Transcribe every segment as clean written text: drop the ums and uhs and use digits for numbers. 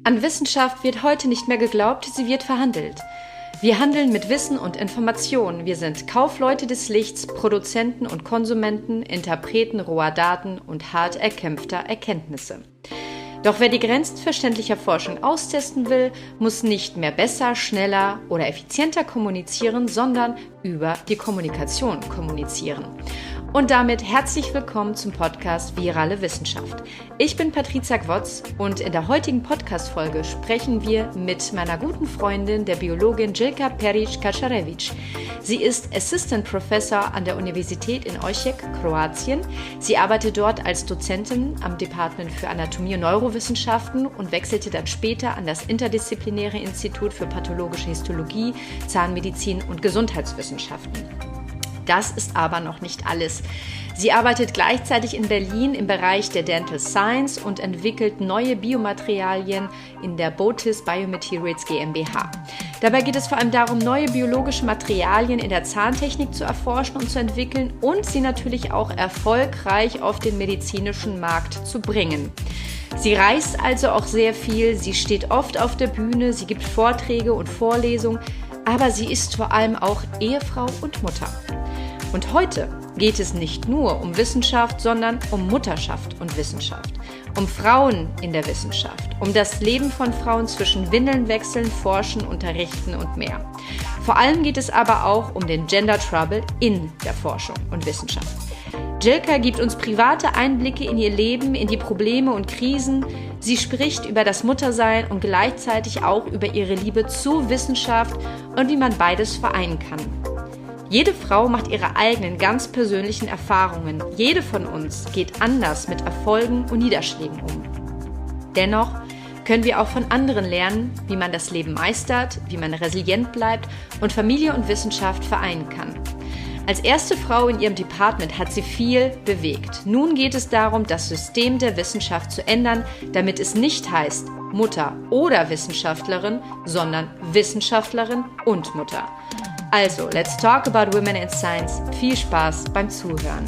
An Wissenschaft wird heute nicht mehr geglaubt, sie wird verhandelt. Wir handeln mit Wissen und Informationen. Wir sind Kaufleute des Lichts, Produzenten und Konsumenten, Interpreten roher Daten und hart erkämpfter Erkenntnisse. Doch wer die Grenzen verständlicher Forschung austesten will, muss nicht mehr besser, schneller oder effizienter kommunizieren, sondern über die Kommunikation kommunizieren. Und damit herzlich willkommen zum Podcast Virale Wissenschaft. Ich bin Patricia Gwotz und in der heutigen Podcastfolge sprechen wir mit meiner guten Freundin, der Biologin Željka Kačarević. Sie ist Assistant Professor an der Universität in Osijek, Kroatien. Sie arbeitet dort als Dozentin am Department für Anatomie und Neurowissenschaften und wechselte dann später an das interdisziplinäre Institut für pathologische Histologie, Zahnmedizin und Gesundheitswissenschaften. Das ist aber noch nicht alles. Sie arbeitet gleichzeitig in Berlin im Bereich der Dental Science und entwickelt neue Biomaterialien in der Botis Biomaterials GmbH. Dabei geht es vor allem darum, neue biologische Materialien in der Zahntechnik zu erforschen und zu entwickeln und sie natürlich auch erfolgreich auf den medizinischen Markt zu bringen. Sie reist also auch sehr viel, sie steht oft auf der Bühne, sie gibt Vorträge und Vorlesungen, aber sie ist vor allem auch Ehefrau und Mutter. Und heute geht es nicht nur um Wissenschaft, sondern um Mutterschaft und Wissenschaft, um Frauen in der Wissenschaft, um das Leben von Frauen zwischen Windeln wechseln, forschen, unterrichten und mehr. Vor allem geht es aber auch um den Gender Trouble in der Forschung und Wissenschaft. Željka gibt uns private Einblicke in ihr Leben, in die Probleme und Krisen. Sie spricht über das Muttersein und gleichzeitig auch über ihre Liebe zu Wissenschaft und wie man beides vereinen kann. Jede Frau macht ihre eigenen, ganz persönlichen Erfahrungen. Jede von uns geht anders mit Erfolgen und Niederschlägen um. Dennoch können wir auch von anderen lernen, wie man das Leben meistert, wie man resilient bleibt und Familie und Wissenschaft vereinen kann. Als erste Frau in ihrem Department hat sie viel bewegt. Nun geht es darum, das System der Wissenschaft zu ändern, damit es nicht heißt Mutter oder Wissenschaftlerin, sondern Wissenschaftlerin und Mutter. Also, let's talk about women in science. Viel Spaß beim Zuhören.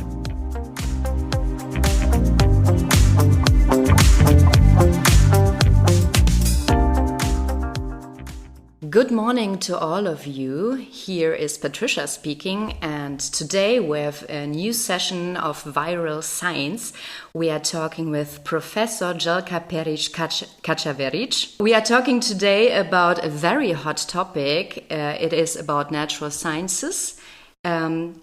Good morning to all of you. Here is Patricia speaking, and today we have a new session of Viral Science. We are talking with Professor Željka Kačarević. We are talking today about a very hot topic. It is about natural sciences and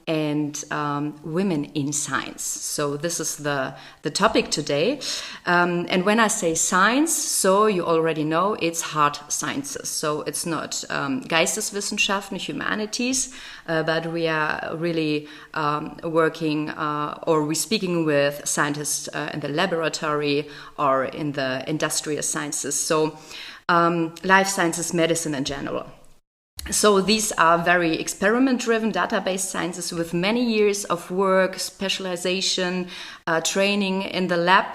women in science. So this is the topic today. And when I say science, so you already know it's hard sciences. So it's not Geisteswissenschaften, humanities, but we are really working or we're speaking with scientists in the laboratory or in the industrial sciences. So life sciences, medicine in general. So these are very experiment-driven, database sciences with many years of work, specialization, training in the lab.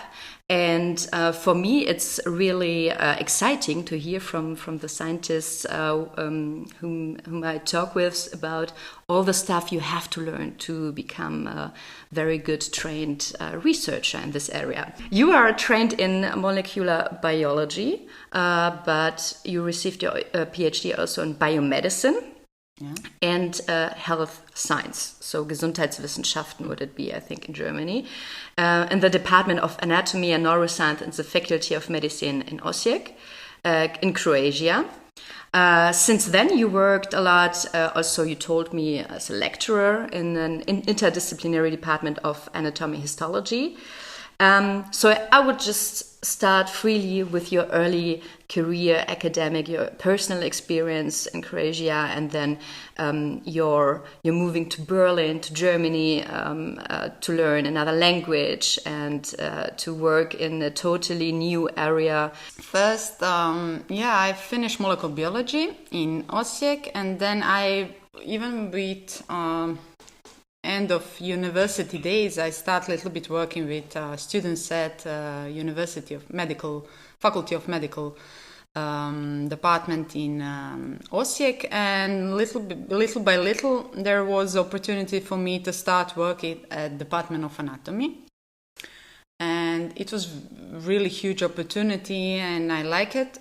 And for me, it's really exciting to hear from the scientists whom I talk with about all the stuff you have to learn to become a very good trained researcher in this area. You are trained in molecular biology, but you received your PhD also in biomedicine. Yeah. And health science, so Gesundheitswissenschaften would it be, I think, in Germany, in the Department of Anatomy and Neuroscience and the Faculty of Medicine in Osijek, in Croatia. Since then, you worked a lot. Also, you told me as a lecturer in an interdisciplinary department of anatomy histology. So I would just start freely with your early career, academic, your personal experience in Croatia, and then you're moving to Berlin, to Germany, to learn another language and to work in a totally new area. First, I finished molecular biology in Osijek, and then I even with end of university days, I start a little bit working with students at University of Medical, Faculty of Medical department in Osijek, and little by little there was opportunity for me to start working at Department of Anatomy. it was really huge opportunity, and I like it.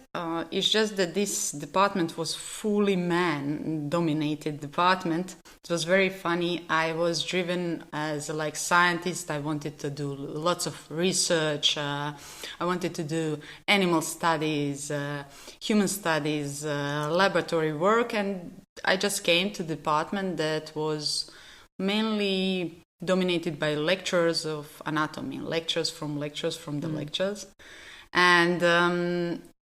It's just that this department was fully man-dominated department. It was very funny. I was driven as a scientist. I wanted to do lots of research. I wanted to do animal studies, human studies, laboratory work, and I just came to the department that was mainly dominated by lectures of anatomy, lectures from the lectures, and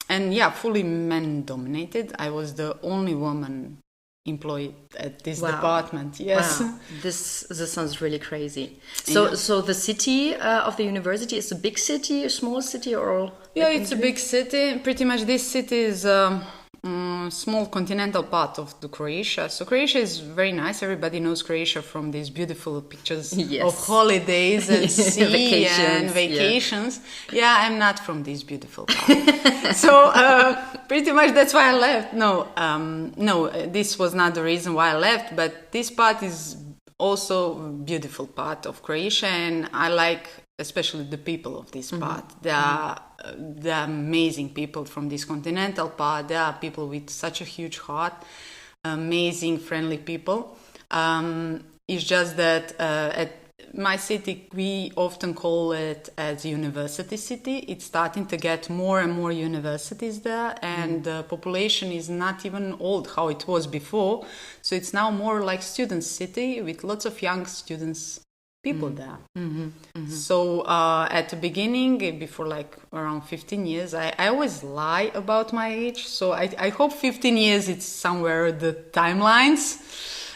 yeah, fully men dominated. I was the only woman employed at this department. Yes. Wow. This sounds really crazy. So the city of the university is a big city, a small city, or it's a big city. Pretty much this city is small continental part of the Croatia. So Croatia is very nice. Everybody knows Croatia from these beautiful pictures of holidays and sea and vacations. Yeah, I'm not from this beautiful part. So pretty much that's why I left. No, this was not the reason why I left, but this part is also a beautiful part of Croatia, and I like especially the people of this part. They are amazing people from this continental part. They are people with such a huge heart, amazing, friendly people. It's just that at my city, we often call it as university city. It's starting to get more and more universities there, and the population is not even old how it was before. So it's now more like student city with lots of young students. People there. So at the beginning, before around 15 years, I always lie about my age. So I hope 15 years it's somewhere the timelines.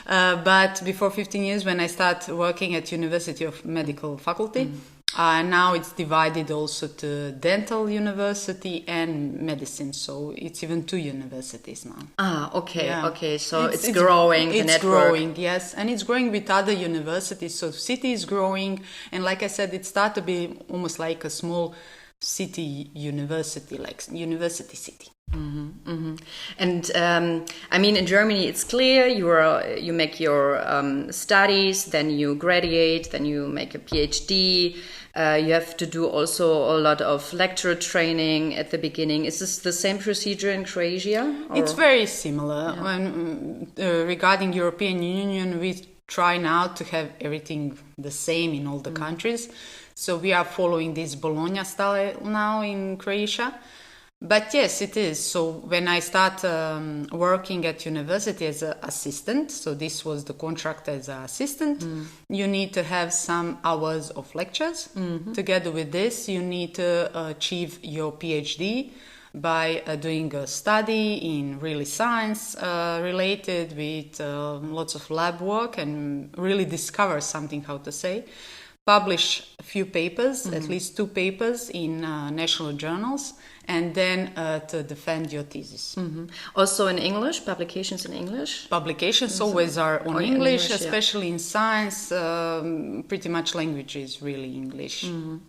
But before 15 years, when I start working at University of Medical Faculty, now it's divided also to dental university and medicine. So it's even 2 universities now. Okay. Yeah. Okay. So it's growing. It's growing, yes, and it's growing with other universities. So city is growing, and like I said, it started to be almost like a small city university, like university city. And I mean, in Germany, it's clear you make your studies, then you graduate, then you make a PhD. You have to do also a lot of lecturer training at the beginning. Is this the same procedure in Croatia? Or? It's very similar. Yeah. When, regarding European Union, we try now to have everything the same in all the countries. So we are following this Bologna style now in Croatia. But yes, it is. So when I start working at university as an assistant, so this was the contract as an assistant, you need to have some hours of lectures. Together with this, you need to achieve your PhD by doing a study in really science related with lots of lab work and really discover something, publish a few papers, at least 2 papers in national journals, and then to defend your thesis. Also in English, publications in English? Publications always are on English, especially in science. Pretty much language is really English.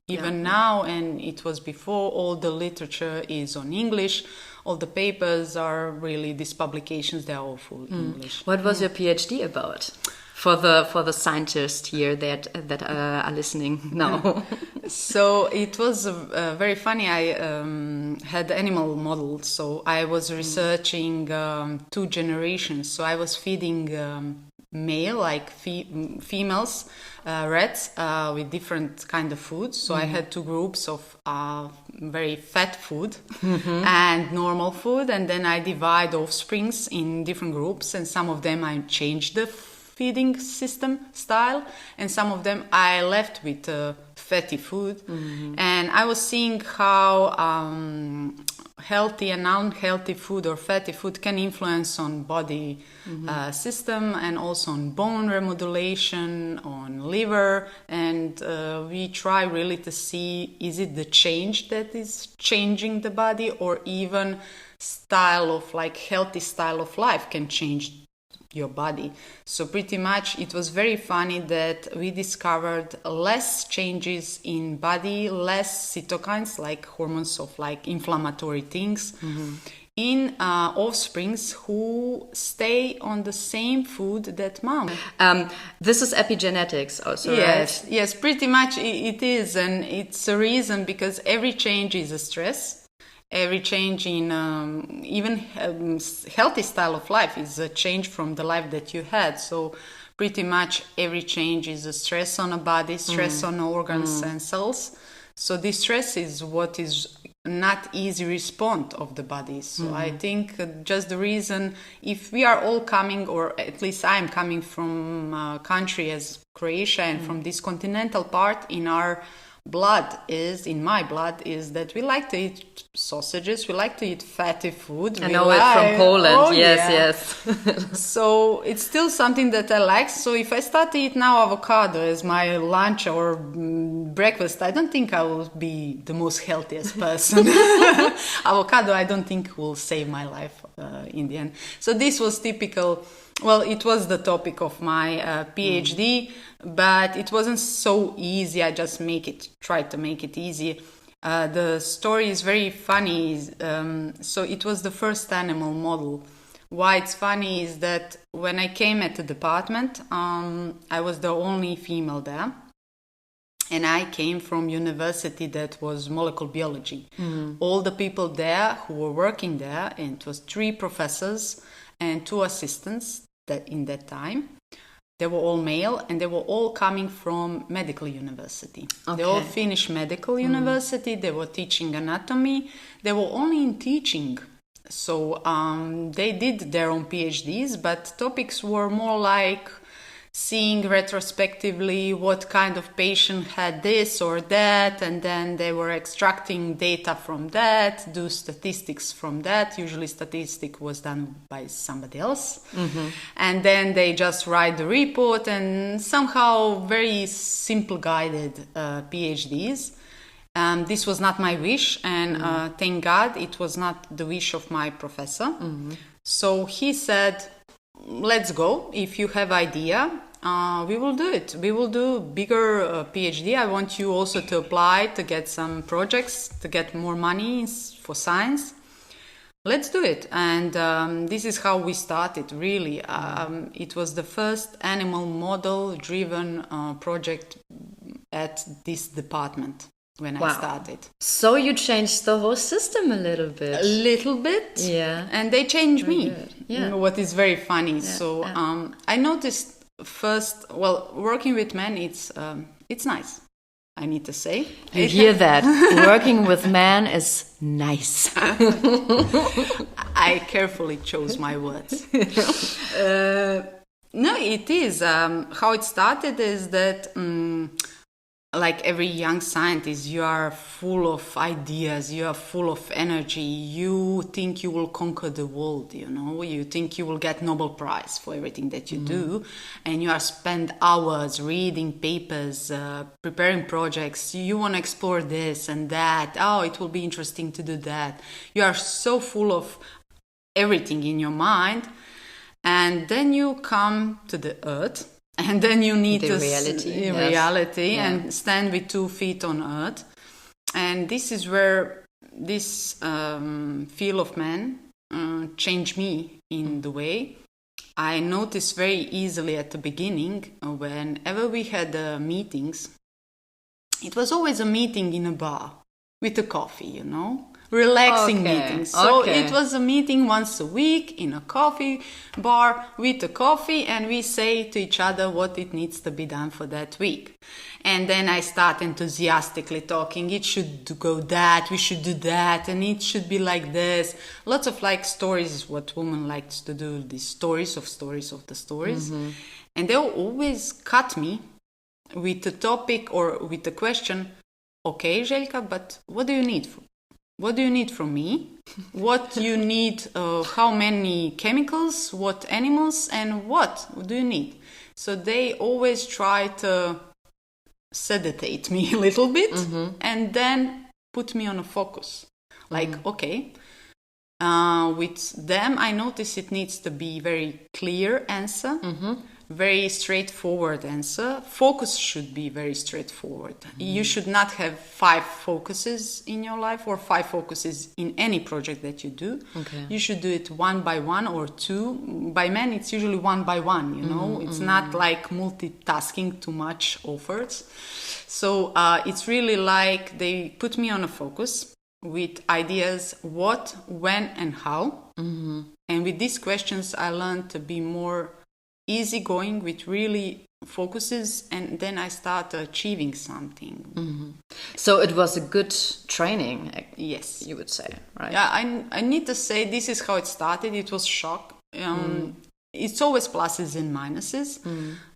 Even now, and it was before, all the literature is on English. All the papers are really, these publications, they're all full English. What was your PhD about? For the scientists here that are listening now. So it was very funny. I had animal models. So I was researching 2 generations. So I was feeding male, females, rats with different kind of foods. So I had 2 groups of very fat food and normal food. And then I divide offsprings in different groups. And some of them I changed the feeding system style, and some of them I left with fatty food. And I was seeing how healthy and unhealthy food or fatty food can influence on body system, and also on bone remodulation, on liver, and we try really to see, is it the change that is changing the body, or even style of healthy style of life can change your body. So pretty much it was very funny that we discovered less changes in body, less cytokines, like hormones of inflammatory things, in offsprings who stay on the same food that mom. This is epigenetics also, yes, right? Yes, pretty much it is. And it's a reason because every change is a stress. Every change in even healthy style of life is a change from the life that you had. So pretty much every change is a stress on a body, stress on organs and cells. So this stress is what is not easy respond of the body. So I think just the reason, if we are all coming, or at least I'm coming from a country as Croatia and from this continental part, in our blood is, in my blood is that we like to eat sausages, we like to eat fatty food. I know it from Poland. Oh, yes. So it's still something that I like. So if I start to eat now avocado as my lunch or breakfast, I don't think I will be the most healthiest person. Avocado, I don't think will save my life in the end. So this was typical. Well, it was the topic of my PhD, but it wasn't so easy. I just tried to make it easy. The story is very funny. So it was the first animal model. Why it's funny is that when I came at the department, I was the only female there. And I came from university that was molecular biology. All the people there who were working there, and it was 3 professors and 2 assistants that in that time, they were all male and they were all coming from medical university. Okay. They all finished medical university. They were teaching anatomy. They were only in teaching. So they did their own PhDs, but topics were more like seeing retrospectively what kind of patient had this or that, and then they were extracting data from that, do statistics from that. Usually statistic was done by somebody else. And then they just write the report, and somehow very simple guided PhDs. This was not my wish, and thank God it was not the wish of my professor. So he said, let's go. If you have idea, we will do it. We will do bigger PhD. I want you also to apply to get some projects, to get more money for science. Let's do it. And this is how we started, really. It was the first animal model driven project at this department. When I started. So you changed the whole system a little bit. A little bit. Yeah. And they changed me. Yeah. What is very funny. Yeah. So I noticed first, working with men, it's nice. I need to say. You hear that. Working with men is nice. I carefully chose my words. No, it is. How it started is that... like every young scientist, you are full of ideas, you are full of energy, you think you will conquer the world, you think you will get Nobel Prize for everything that you do, and you are spend hours reading papers, preparing projects, you want to explore this and that, it will be interesting to do that. You are so full of everything in your mind, and then you come to the earth. And then you need reality and stand with 2 feet on earth. And this is where this feel of man changed me in the way. I noticed very easily at the beginning, whenever we had meetings, it was always a meeting in a bar with a coffee, relaxing meetings. So it was a meeting once a week in a coffee bar with a coffee, and we say to each other what it needs to be done for that week. And then I start enthusiastically talking, it should go that, we should do that, and it should be like this. Lots of stories, what women likes to do, these stories of the stories. And they'll always cut me with a topic or with a question, okay, Željka, but what do you need What do you need from me? What you need, how many chemicals, what animals, and what do you need? So they always try to sedate me a little bit and then put me on a focus. Okay, with them I notice it needs to be very clear answer, very straightforward answer. Focus should be very straightforward. You should not have 5 focuses in your life or 5 focuses in any project that you do. Okay. You should do it one by one or 2. By men, it's usually one by one, you know. It's not like multitasking, too much offers. So it's really like they put me on a focus with ideas what, when, and how. And with these questions, I learned to be more easygoing with really focuses, and then I start achieving something. So it was a good training, Yes. you would say, right? Yeah, I need to say this is how it started. It was shock. It's always pluses and minuses.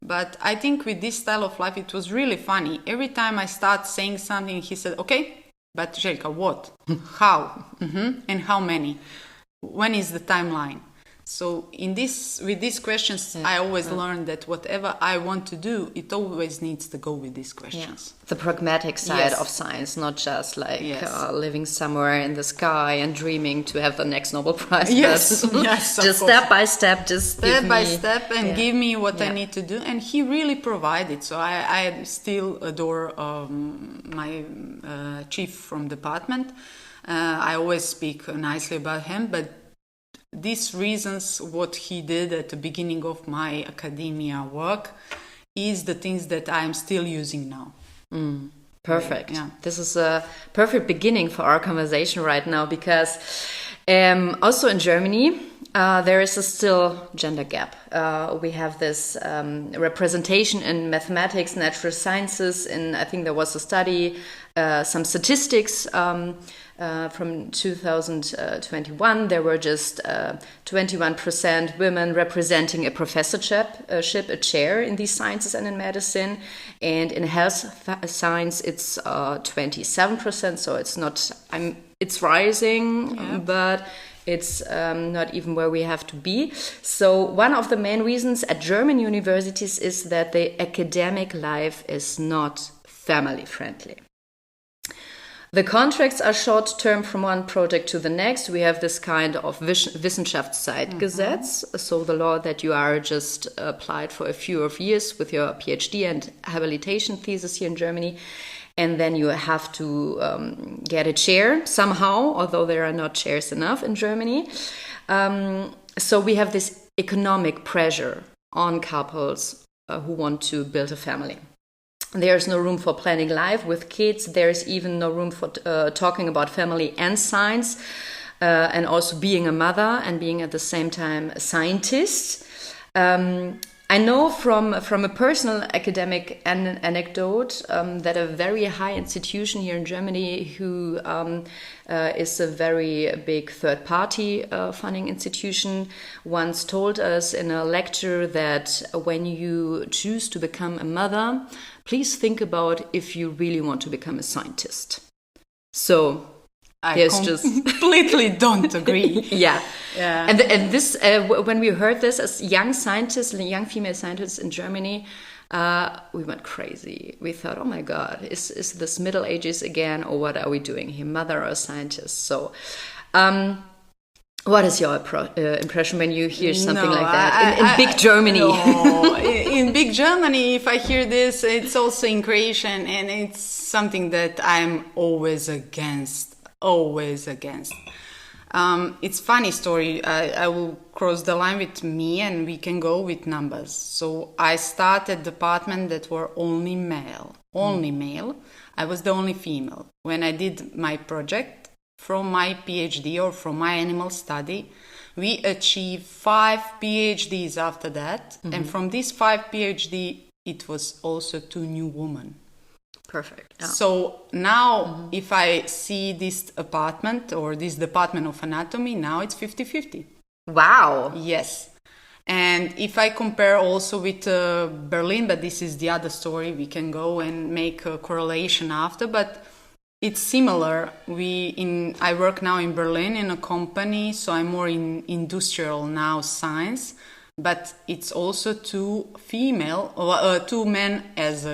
But I think with this style of life, it was really funny. Every time I start saying something, he said, okay, but Željka, what? How? And how many? When is the timeline? So with these questions, I always learn that whatever I want to do, it always needs to go with these questions. The pragmatic side Yes. of science, not just like Yes. living somewhere in the sky and dreaming to have the next Nobel Prize. Yes, but yes, of just course. step by step, just Step by step, and give me what I Yeah. need to do. And he really provided. So I still adore my chief from department. I always speak nicely about him, but these reasons, what he did at the beginning of my academia work, is the things that I'm still using now. Perfect. Yeah. This is a perfect beginning for our conversation right now, because also in Germany, there is a still gender gap. We have this representation in mathematics, natural sciences, and I think there was a study, some statistics from 2021. There were just 21% women representing a professorship, a chair in these sciences and in medicine. And in health science, it's 27%. So it's not, it's rising, but it's not even where we have to be. So one of the main reasons at German universities is that the academic life is not family friendly. The contracts are short-term from one project to the next. We have this kind of Wissenschaftszeitgesetz, so the law that you are just applied for a few of years with your PhD and habilitation thesis here in Germany, and then you have to get a chair somehow, although there are not chairs enough in Germany. So we have this economic pressure on couples who want to build a family. There's no room for planning life with kids. There's even no room for talking about family and science, and also being a mother and being at the same time a scientist. I know from a personal academic anecdote that a very high institution here in Germany, who is a very big third-party funding institution, once told us in a lecture that when you choose to become a mother, please think about if you really want to become a scientist. So I completely don't agree. Yeah. And this, when we heard this as young scientists, young female scientists in Germany, we went crazy. We thought, oh my God, is this Middle Ages again, or what are we doing here, mother or scientist? So, what is your impression when you hear something like that in big Germany? No, in big Germany, if I hear this, it's also in Croatian, and it's something that I'm always against. It's funny story. I will cross the line with me, and we can go with numbers. So I started department that were only male. I was the only female. When I did my project from my PhD or from my animal study, we achieved 5 PhDs after that. And from these 5 PhD, it was also 2 new women. Perfect. Yeah. So now if I see this apartment or this department of anatomy, now it's 50-50. Wow. Yes. And if I compare also with Berlin, but this is the other story, we can go and make a correlation after, but it's similar. I work now in Berlin in a company, so I'm more in industrial now science, but it's also 2 men as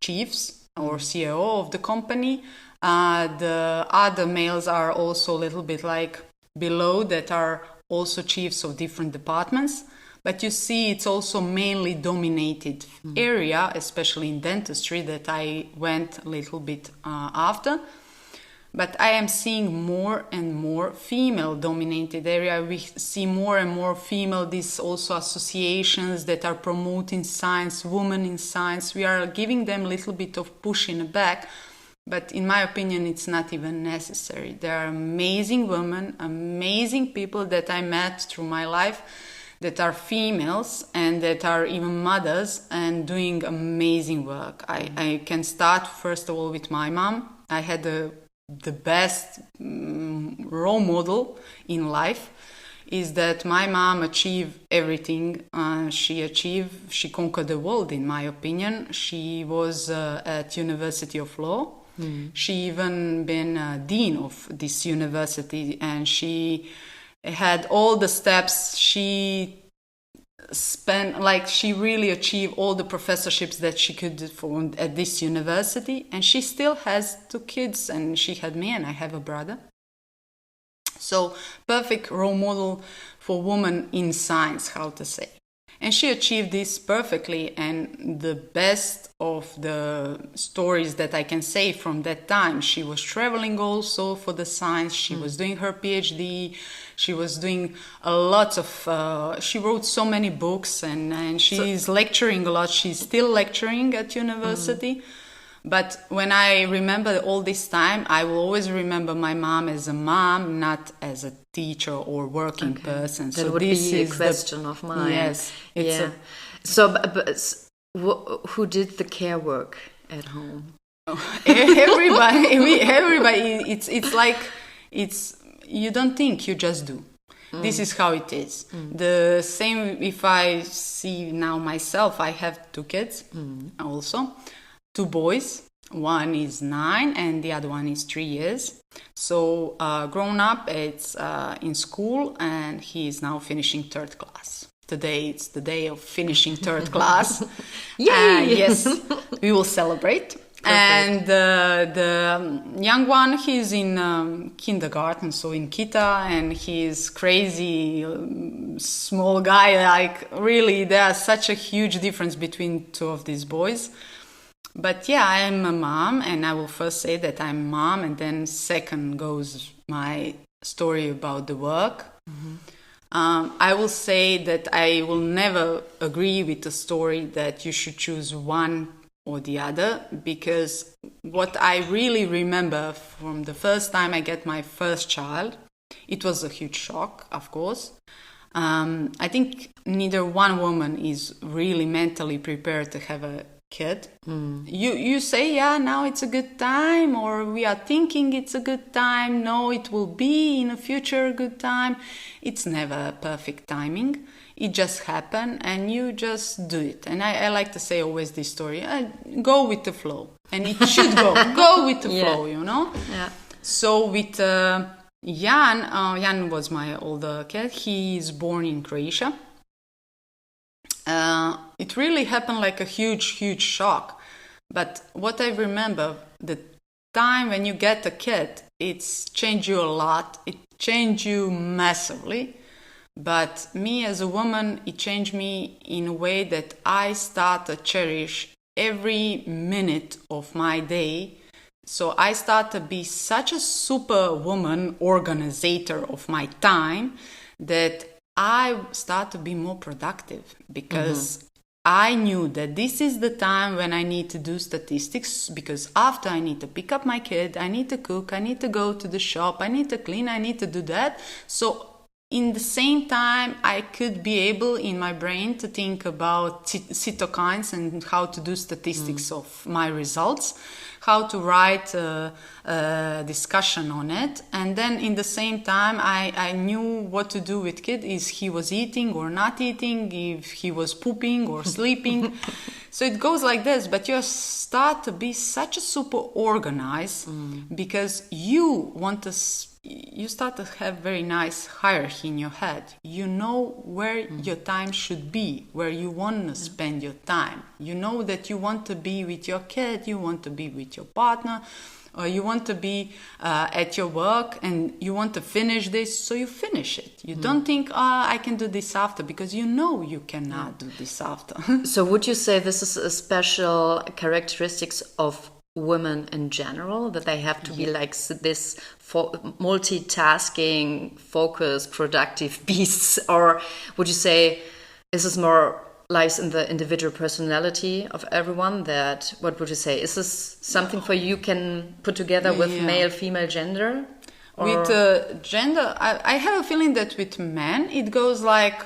chiefs or CEO of the company. The other males are also a little bit like below, that are also chiefs of different departments. But you see, it's also mainly dominated area, especially in dentistry, that I went a little bit after. But I am seeing more and more female-dominated area. We see more and more female, these also associations that are promoting science, women in science. We are giving them a little bit of push in the back, but in my opinion, it's not even necessary. There are amazing women, amazing people that I met through my life that are females and that are even mothers and doing amazing work. I can start, first of all, with my mom. I had the best role model in life is that my mom achieved everything she conquered the world, in my opinion. She was at University of Law. She even been dean of this university, and she had all the steps. She really achieved all the professorships that she could at this university, and she still has 2 kids, and she had me and I have a brother. So perfect role model for women in science, how to say. And she achieved this perfectly, and the best of the stories that I can say from that time, she was traveling also for the science, she was doing her PhD, she was doing a lot of, she wrote so many books, and she's lecturing a lot, she's still lecturing at university. But when I remember all this time, I will always remember my mom as a mom, not as a teacher or working person. That would be a question of mine. Yes. Who did the care work at home? Everybody. It's like, you don't think, you just do. This is how it is. The same if I see now myself, I have 2 kids also. 2 boys, one is 9 and the other one is 3 years. So grown up, it's in school, and he is now finishing 3rd class. Today it's the day of finishing 3rd class. Yay! Yes, we will celebrate. Perfect. And the young one, he's in kindergarten, so in Kita, and he's crazy, small guy. Like, really, there's such a huge difference between 2 of these boys. But yeah, I am a mom, and I will first say that I'm a mom, and then second goes my story about the work. I will say that I will never agree with the story that you should choose one or the other, because what I really remember from the first time I get my first child, it was a huge shock, of course. I think neither one woman is really mentally prepared to have a kid. You say, yeah, now it's a good time, or we are thinking it's a good time. No, it will be in the future a good time. It's never perfect timing. It just happened, and you just do it. And I like to say always this story: go with the flow, and it should go with the flow, you know. Yeah. So with Jan was my older kid. He is born in Croatia. It really happened like a huge shock. But what I remember, the time when you get a kid, it's changed you a lot. It changed you massively. But me as a woman, it changed me in a way that I start to cherish every minute of my day. So I start to be such a superwoman, organizer of my time, that I start to be more productive, because I knew that this is the time when I need to do statistics, because after I need to pick up my kid, I need to cook, I need to go to the shop, I need to clean, I need to do that. So in the same time, I could be able in my brain to think about cytokines and how to do statistics of my results, how to write a discussion on it. And then in the same time, I knew what to do with kid, is he was eating or not eating, if he was pooping or sleeping. So it goes like this, but you start to be such a super organized, because you start to have very nice hierarchy in your head. You know where your time should be, where you want to spend your time. You know that you want to be with your kid, you want to be with your partner, or you want to be at your work and you want to finish this, so you finish it. You don't think, I can do this after, because you know you cannot do this after. So would you say this is a special characteristics of women in general, that they have to be like this multitasking, focused, productive beasts? Or would you say this is more lies in the individual personality of everyone? That, what would you say, is this something for you can put together with male female gender? Or? With gender, I have a feeling that with men it goes like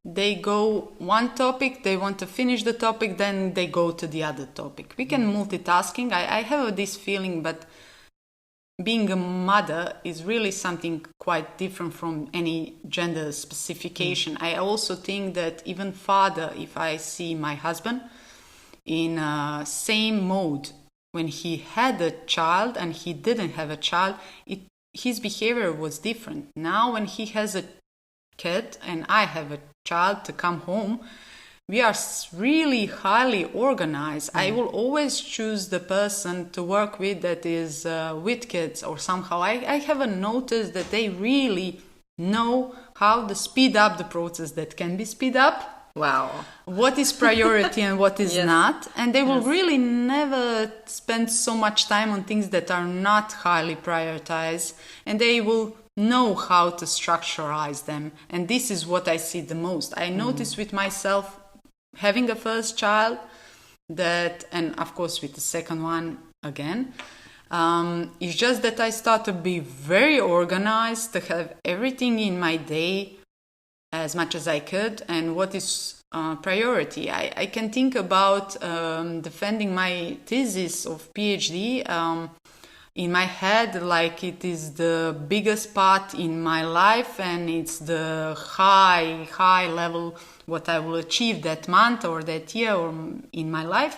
they go one topic, they want to finish the topic, then they go to the other topic. We can multitasking. I have this feeling, but being a mother is really something quite different from any gender specification. I also think that even father, if I see my husband in same mode when he had a child and he didn't have a child, his behavior was different. Now when he has a kid and I have a child to come home, we are really highly organized. I will always choose the person to work with that is with kids, or somehow I haven't noticed that they really know how to speed up the process that can be speed up. Wow. What is priority and what is not. And they will really never spend so much time on things that are not highly prioritized. And they will know how to structureize them. And this is what I see the most. I notice with myself having a first child that, and of course with the second one again, it's just that I start to be very organized, to have everything in my day as much as I could, and what is priority. I can think about defending my thesis of PhD in my head like it is the biggest part in my life, and it's the high level what I will achieve that month or that year or in my life.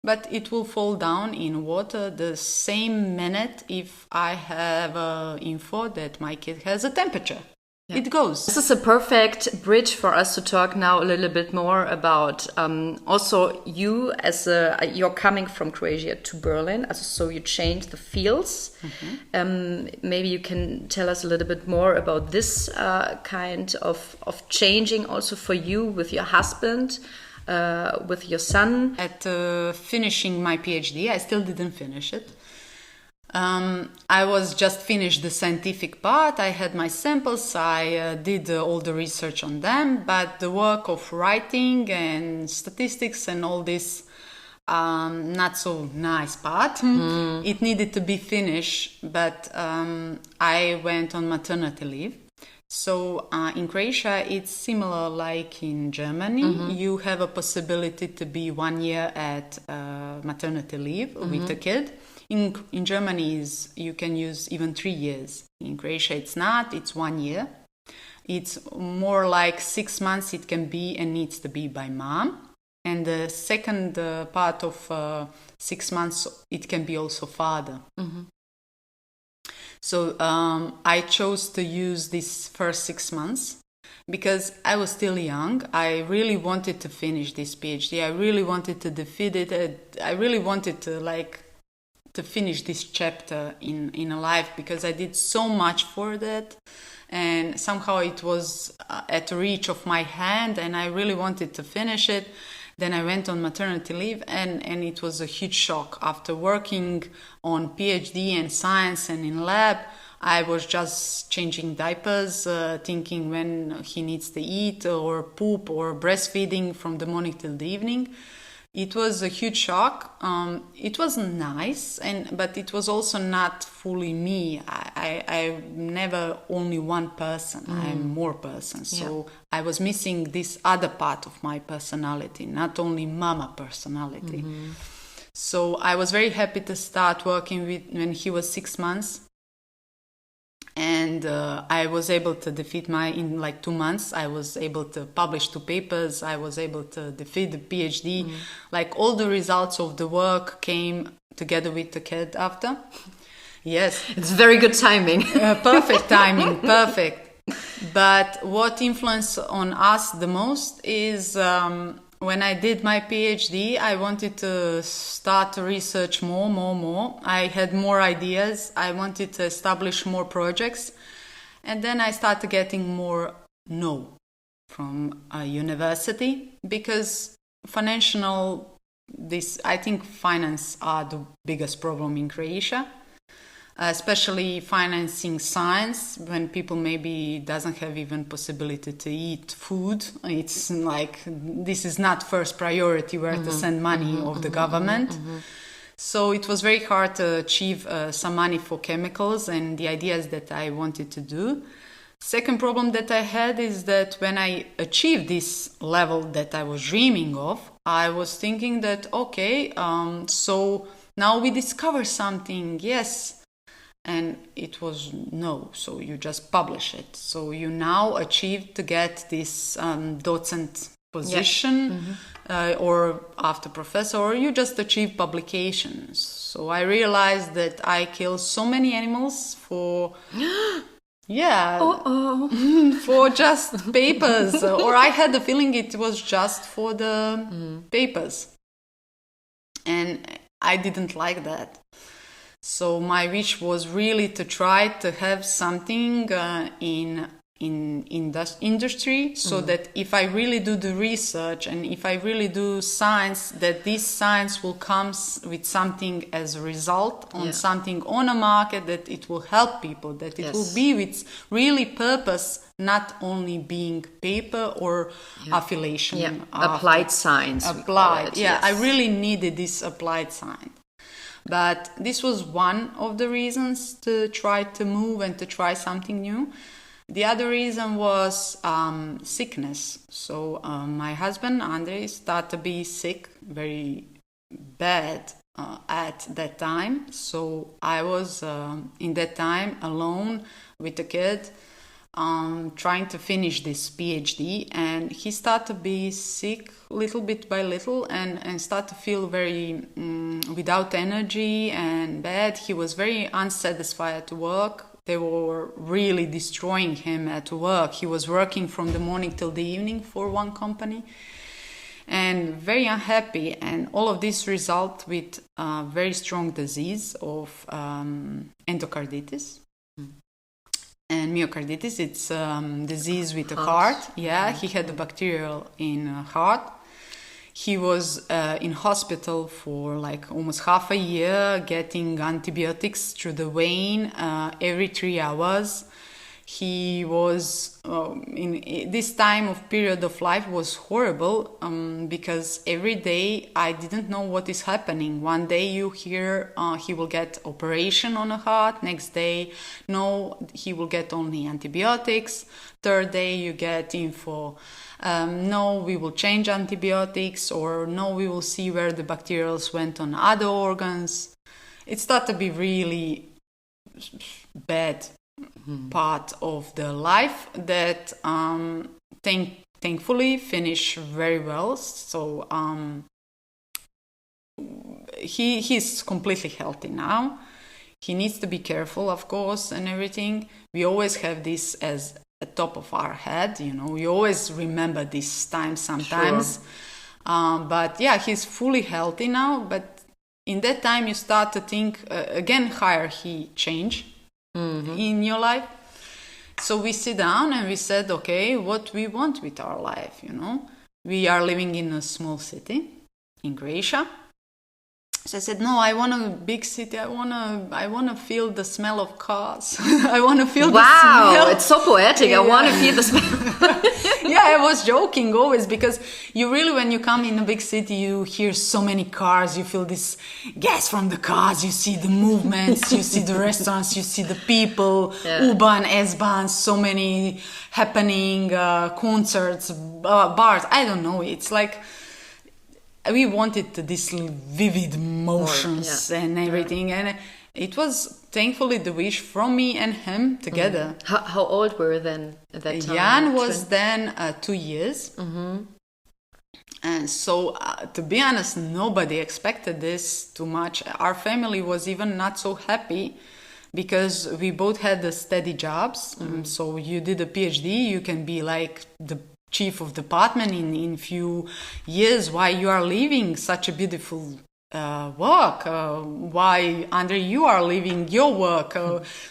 But it will fall down in water the same minute if I have info that my kid has a temperature. Yeah. It goes. This is a perfect bridge for us to talk now a little bit more about also you as you're coming from Croatia to Berlin, so you changed the fields. Maybe you can tell us a little bit more about this kind of changing also for you with your husband, with your son. At finishing my PhD, I still didn't finish it. I was just finished the scientific part. I had my samples. I did all the research on them, but the work of writing and statistics and all this not so nice part, it needed to be finished. But I went on maternity leave. So in Croatia, it's similar like in Germany. You have a possibility to be 1 year at maternity leave with a kid. In Germany, you can use even 3 years. In Croatia, it's not. It's 1 year. It's more like 6 months it can be and needs to be by mom. And the second part of 6 months, it can be also father. So I chose to use this first 6 months because I was still young. I really wanted to finish this PhD. I really wanted to defeat it. I really wanted to finish this chapter in a life, because I did so much for that, and somehow it was at the reach of my hand, and I really wanted to finish it. Then I went on maternity leave, and it was a huge shock. After working on PhD and science and in lab, I was just changing diapers, thinking when he needs to eat or poop or breastfeeding from the morning till the evening. It was a huge shock. It was nice, but it was also not fully me. I'm never only one person. I'm more person. So I was missing this other part of my personality, not only mama personality. So I was very happy to start working with when he was 6 months. And I was able to defeat in like 2 months, I was able to publish 2 papers. I was able to defeat the PhD. Like all the results of the work came together with the kid after. Yes. It's very good timing. Perfect timing, perfect. But what influenced on us the most is when I did my PhD, I wanted to start to research more. I had more ideas. I wanted to establish more projects. And then I started getting more no from a university because I think finance are the biggest problem in Croatia. Especially financing science when people maybe doesn't have even possibility to eat food. It's like this is not first priority where to send money of the government. So it was very hard to achieve some money for chemicals and the ideas that I wanted to do. Second problem that I had is that when I achieved this level that I was dreaming of, I was thinking that so now we discover something, yes. And it was no, so you just publish it. So you now achieved to get this docent position or after professor, or you just achieve publications. So I realized that I kill so many animals for for just papers, or I had the feeling it was just for the papers, and I didn't like that. So my wish was really to try to have something in industry, so that if I really do the research and if I really do science, that this science will come with something as a result on something on a market, that it will help people, that it will be with really purpose, not only being paper or affiliation. Yeah. Applied science. Applied. I really needed this applied science. But this was one of the reasons to try to move and to try something new. The other reason was sickness. So my husband, Andrej, started to be sick very bad at that time. So I was in that time alone with a kid, trying to finish this PhD, and he started to be sick little bit by little and start to feel very without energy and bad. He was very unsatisfied at work. They were really destroying him at work. He was working from the morning till the evening for one company and very unhappy, and all of this result with a very strong disease of endocarditis. And myocarditis, it's disease with the heart. Yeah, he had a bacterial in heart. He was in hospital for like almost half a year, getting antibiotics through the vein every 3 hours. He was in this time of period of life was horrible because every day I didn't know what is happening. One day you hear he will get operation on a heart. Next day, no, he will get only antibiotics. Third day you get info. No, we will change antibiotics, or no, we will see where the bacterials went on other organs. It started to be really bad part of the life that thankfully finished very well. So he's completely healthy now. He needs to be careful, of course, and everything. We always have this as a top of our head, you know. We always remember this time sometimes. Sure. But yeah, he's fully healthy now. But in that time, you start to think again, hierarchy change in your life. So we sit down and we said, okay, what we want with our life, you know. We are living in a small city in Croatia. So I said, no, I want a big city. I want to feel the smell of cars. I want to feel the smell. Wow, it's so poetic. Yeah. I want to feel the smell. Yeah, I was joking always, because you really, when you come in a big city, you hear so many cars. You feel this gas from the cars. You see the movements. You see the restaurants. You see the people. Yeah. U-Bahn, S-Bahn, so many happening, concerts, bars. I don't know. It's like we wanted this vivid motions and everything, and it was thankfully the wish from me and him together. How old were then at that time? Jan was then 2 years. And so to be honest, nobody expected this too much. Our family was even not so happy, because we both had the steady jobs. So you did a PhD, you can be like the chief of department in few years. Why you are leaving such a beautiful work? Why Andre you are leaving your work?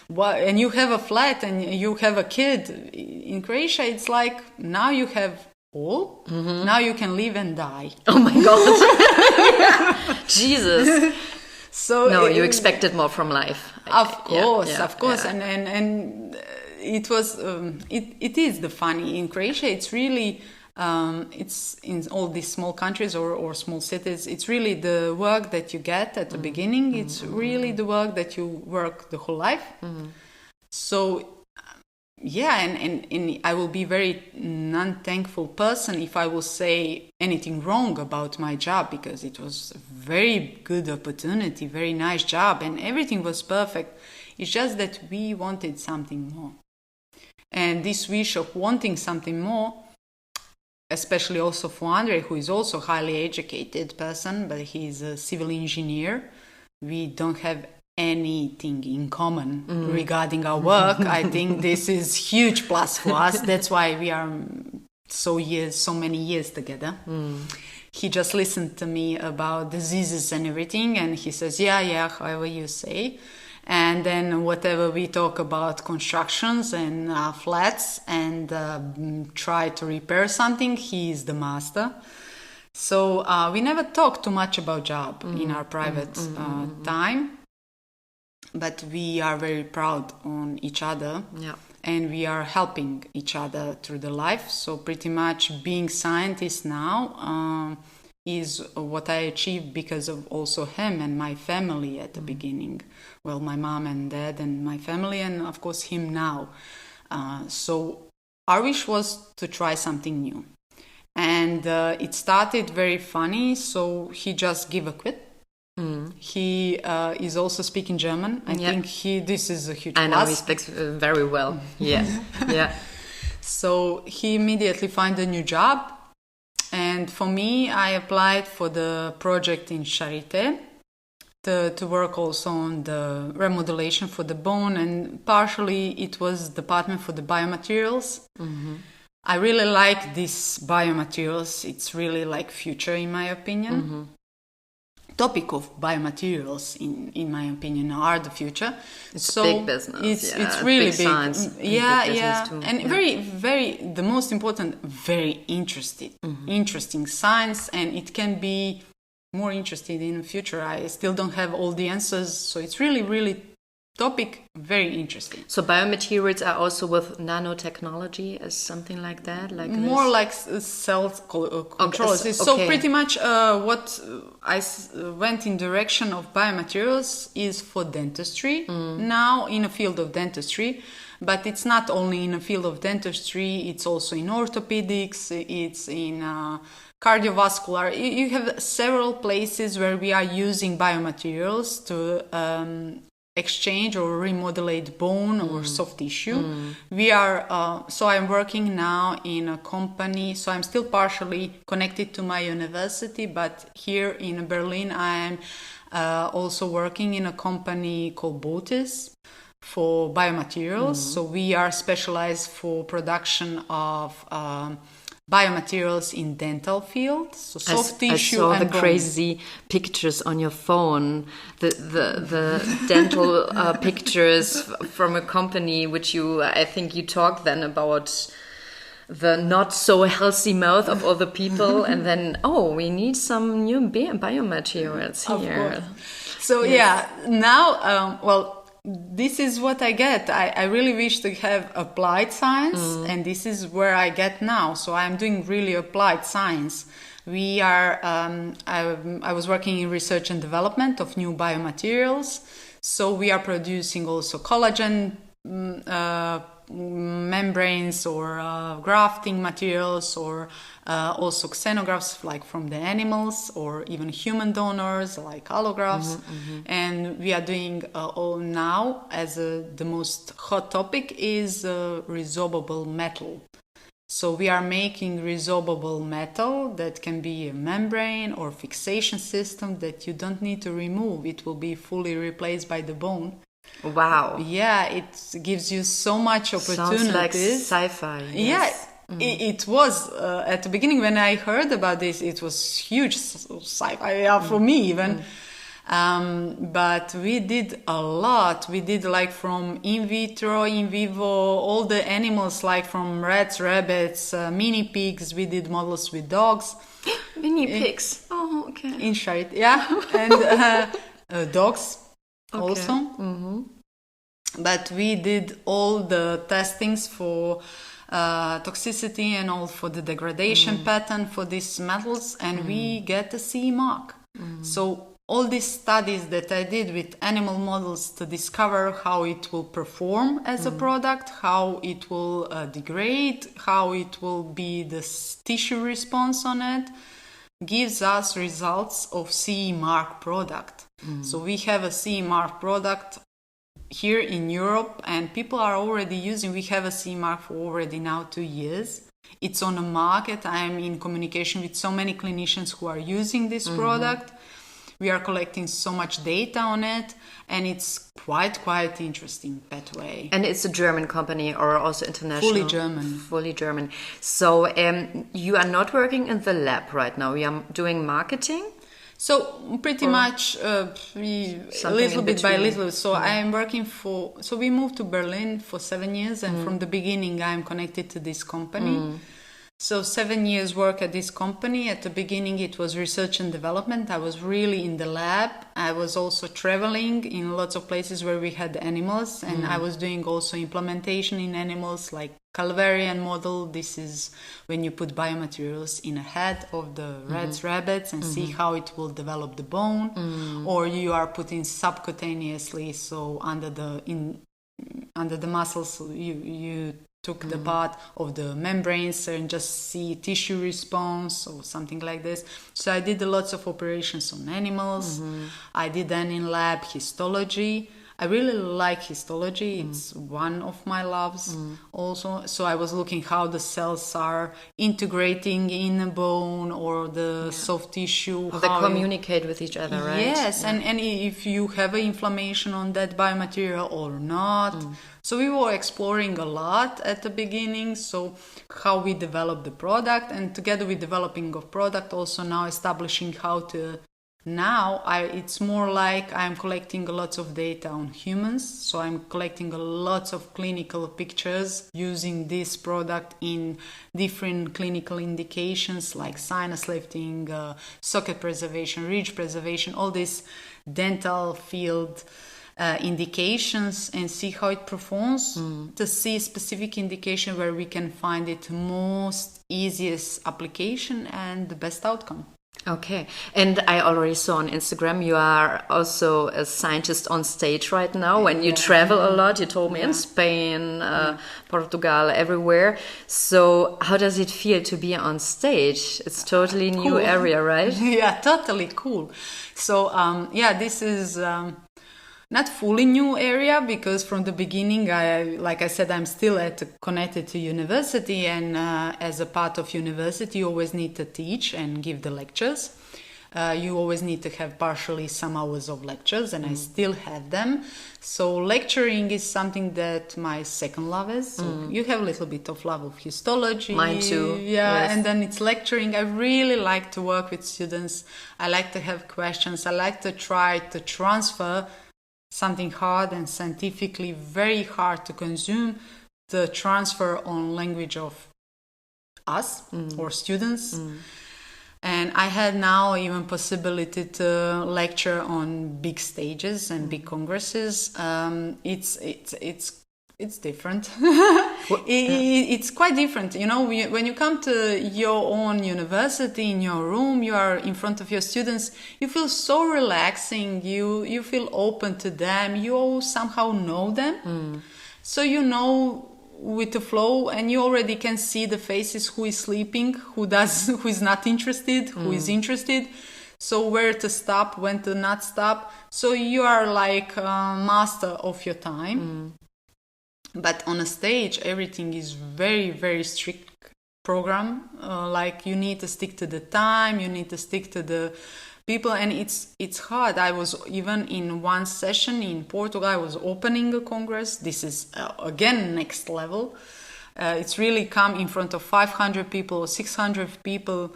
Why, and you have a flat and you have a kid in Croatia? It's like now you have all. Now you can live and die. Oh my God. Jesus. So no, you expected more from life. Of course. Yeah. And it was it is the funny in Croatia. It's really it's in all these small countries or small cities. It's really the work that you get at the beginning. It's really the work that you work the whole life. So yeah, and I will be very non-thankful person if I will say anything wrong about my job, because it was a very good opportunity, very nice job, and everything was perfect. It's just that we wanted something more. And this wish of wanting something more, especially also for Andre, who is also a highly educated person, but he's a civil engineer. We don't have anything in common regarding our work. I think this is huge plus for us. That's why we are so many years together. He just listened to me about diseases and everything, and he says, yeah, however you say. And then whatever we talk about constructions and flats and try to repair something, he is the master. So we never talk too much about job in our private time. But we are very proud on each other, and we are helping each other through the life. So pretty much being scientist now is what I achieved because of also him and my family at the beginning. Well, my mom and dad and my family, and of course him now. So our wish was to try something new. And it started very funny, so he just gave a quit. He is also speaking German. I think this is a huge plus. I know he speaks very well. Yeah. So he immediately found a new job. And for me, I applied for the project in Charité to work also on the remodelation for the bone. And partially it was department for the biomaterials. I really like these biomaterials. It's really like future in my opinion. Topic of biomaterials in my opinion are the future. It's big business. It's really big. Science, yeah. Too. And very the most important, very interesting science, and it can be more interesting in the future. I still don't have all the answers, so it's really topic very interesting. So biomaterials are also with nanotechnology as something like that, like more this? like cell controls. Okay. So pretty much what I went in direction of biomaterials is for dentistry. Now in a field of dentistry, but it's not only in a field of dentistry. It's also in orthopedics. It's in cardiovascular. You have several places where we are using biomaterials to exchange or remodulate bone or soft tissue. We are so I'm working now in a company, so I'm still partially connected to my university, but here in Berlin I'm also working in a company called Botis for biomaterials. So we are specialized for production of biomaterials in dental field, so soft tissue. I saw and the bone. crazy pictures on your phone, the dental pictures from a company which I think you talked then about the not so healthy mouth of other people, and then we need some new biomaterials here. Of course. So now this is what I get. I really wish to have applied science, and this is where I get now. So I'm doing really applied science. We are, I was working in research and development of new biomaterials. So we are producing also collagen membranes or grafting materials, or also xenografts like from the animals, or even human donors like allografts. And we are doing all now as the most hot topic is resorbable metal. So we are making resorbable metal that can be a membrane or fixation system that you don't need to remove. It will be fully replaced by the bone. Wow. Yeah, it gives you so much opportunities. Sounds like sci-fi. Yes. Yeah, it was at the beginning when I heard about this, it was huge sci-fi for me even. But we did a lot. We did like from in vitro, in vivo, all the animals, like from rats, rabbits, mini pigs. We did models with dogs. Mini pigs. Oh, okay. In short, yeah. And dogs also. Mm-hmm. But we did all the testings for toxicity and all for the degradation pattern for these metals, and we get a CE mark. So all these studies that I did with animal models to discover how it will perform as a product, how it will degrade, how it will be the tissue response on it, gives us results of CE mark product. So we have a CE mark product here in Europe, and people are already using. We have a CE mark for already now 2 years. It's on the market. I am in communication with so many clinicians who are using this product. We are collecting so much data on it, and it's quite interesting that way. And it's a German company or also international? Fully German. Fully German. So you are not working in the lab right now. You are doing marketing? So pretty much little bit by little. So I am working so we moved to Berlin for 7 years, and from the beginning I'm connected to this company. So 7 years work at this company. At the beginning it was research and development. I was really in the lab. I was also traveling in lots of places where we had animals, and I was doing also implementation in animals, like Calvarian model. This is when you put biomaterials in a head of the rats, rabbits, and see how it will develop the bone, or you are putting subcutaneously, so under the muscles you took the part of the membranes and just see tissue response or something like this. So I did lots of operations on animals. I did then in lab histology. I really like histology. It's one of my loves also. So I was looking how the cells are integrating in the bone or the soft tissue. How they communicate with each other, right? Yes, and if you have an inflammation on that biomaterial or not. So we were exploring a lot at the beginning, so how we develop the product, and together with developing of product, also now establishing how to. Now it's more like I'm collecting lots of data on humans, so I'm collecting lots of clinical pictures using this product in different clinical indications like sinus lifting, socket preservation, ridge preservation, all these dental field indications, and see how it performs to see specific indication where we can find it most easiest application and the best outcome. Okay, and I already saw on Instagram you are also a scientist on stage right now when you travel a lot. You told me in Spain, Portugal, everywhere. So how does it feel to be on stage? It's totally new area, right? Yeah, totally cool. So this is not fully new area, because from the beginning, like I said, I'm still connected to university, and as a part of university, you always need to teach and give the lectures. You always need to have partially some hours of lectures, and I still have them. So lecturing is something that my second love is. So you have a little bit of love of histology. Mine too. Yeah, yes. And then it's lecturing. I really like to work with students. I like to have questions. I like to try to transfer something hard and scientifically very hard to consume, the transfer on language of us or students. And I had now even possibility to lecture on big stages and big congresses. It's different. It's quite different. You know, when you come to your own university, in your room, you are in front of your students, you feel so relaxing. You feel open to them. You somehow know them. So you know with the flow, and you already can see the faces, who is sleeping, who is not interested, who is interested. So where to stop, when to not stop. So you are like a master of your time. But on a stage, everything is very, very strict program. Like you need to stick to the time, you need to stick to the people, and it's hard. I was even in one session in Portugal. I was opening a congress. This is again next level. It's really come in front of 500 people or 600 people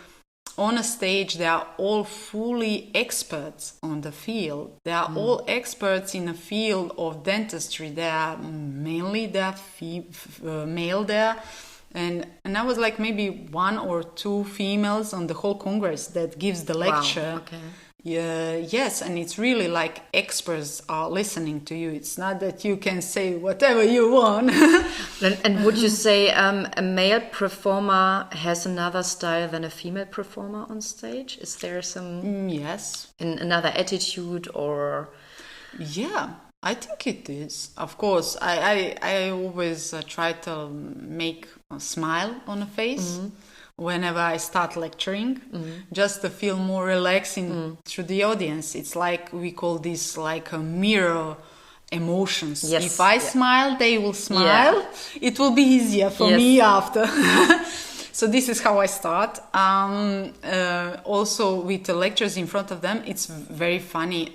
on a stage. They are all fully experts on the field. They are all experts in the field of dentistry. They are mainly male there. And I was like maybe one or two females on the whole Congress that gives the lecture. Wow, okay. Yes, and it's really like experts are listening to you. It's not that you can say whatever you want. And would you say a male performer has another style than a female performer on stage? Is there some Yes. another attitude or? Yeah, I think it is. Of course, I always try to make a smile on a face. Whenever I start lecturing, just to feel more relaxing through the audience. It's like, we call this like a mirror emotions. Yes. If I smile, they will smile. Yeah. It will be easier for me after. So this is how I start. Also with the lectures in front of them, it's very funny.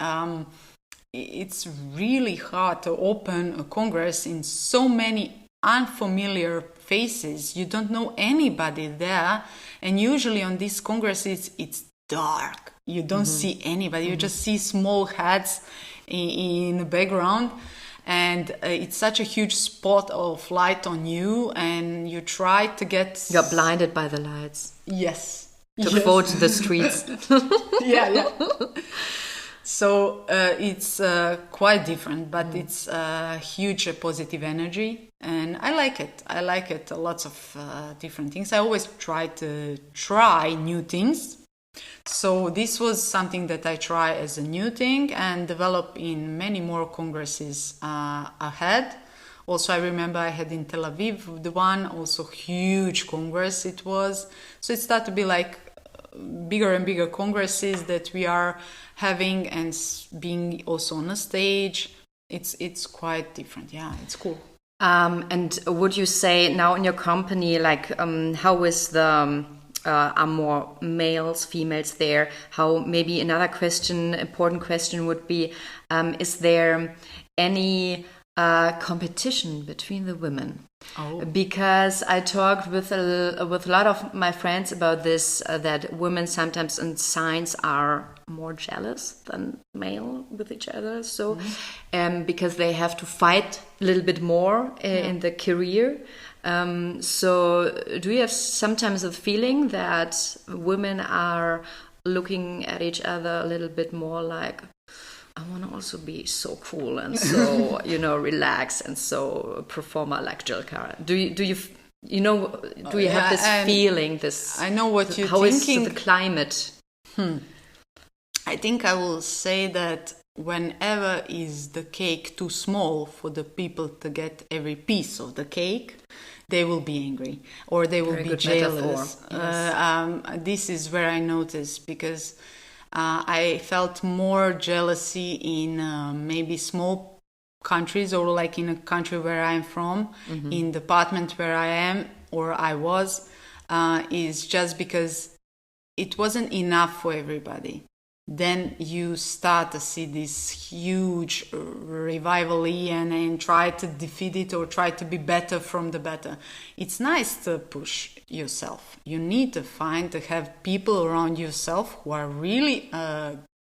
It's really hard to open a congress in so many unfamiliar faces. You don't know anybody there, and usually on these congresses it's dark. You don't see anybody. You just see small heads in the background, and it's such a huge spot of light on you, and you try to get... You're blinded by the lights. Yes. To quote the streets. Yeah. So it's quite different, but it's a huge positive energy, and I like it. I like it. Lots of different things. I always try to try new things. So this was something that I try as a new thing and develop in many more congresses ahead. Also, I remember I had in Tel Aviv the one, also huge congress it was. So it started to be like bigger and bigger congresses that we are having, and being also on a stage. It's quite different. Yeah, it's cool. And would you say now in your company, like how is the are more males, females there? How, maybe another question, important question would be, is there any competition between the women? Oh. Because I talked with a lot of my friends about this, that women sometimes in science are more jealous than male with each other. So, because they have to fight a little bit more in the career. So, do you have sometimes the feeling that women are looking at each other a little bit more like, I want to also be so cool and so, relax and so performer like Željka? Do you have this feeling? This, I know what you're how thinking. How is the climate? I think I will say that whenever is the cake too small for the people to get every piece of the cake, they will be angry or they will be jealous. Yes. This is where I noticed, because I felt more jealousy in maybe small countries, or like in a country where I'm from, in the department where I am or I was, is just because it wasn't enough for everybody. Then you start to see this huge revival and try to defeat it or try to be better from the better. It's nice to push yourself. You need to have people around yourself who are really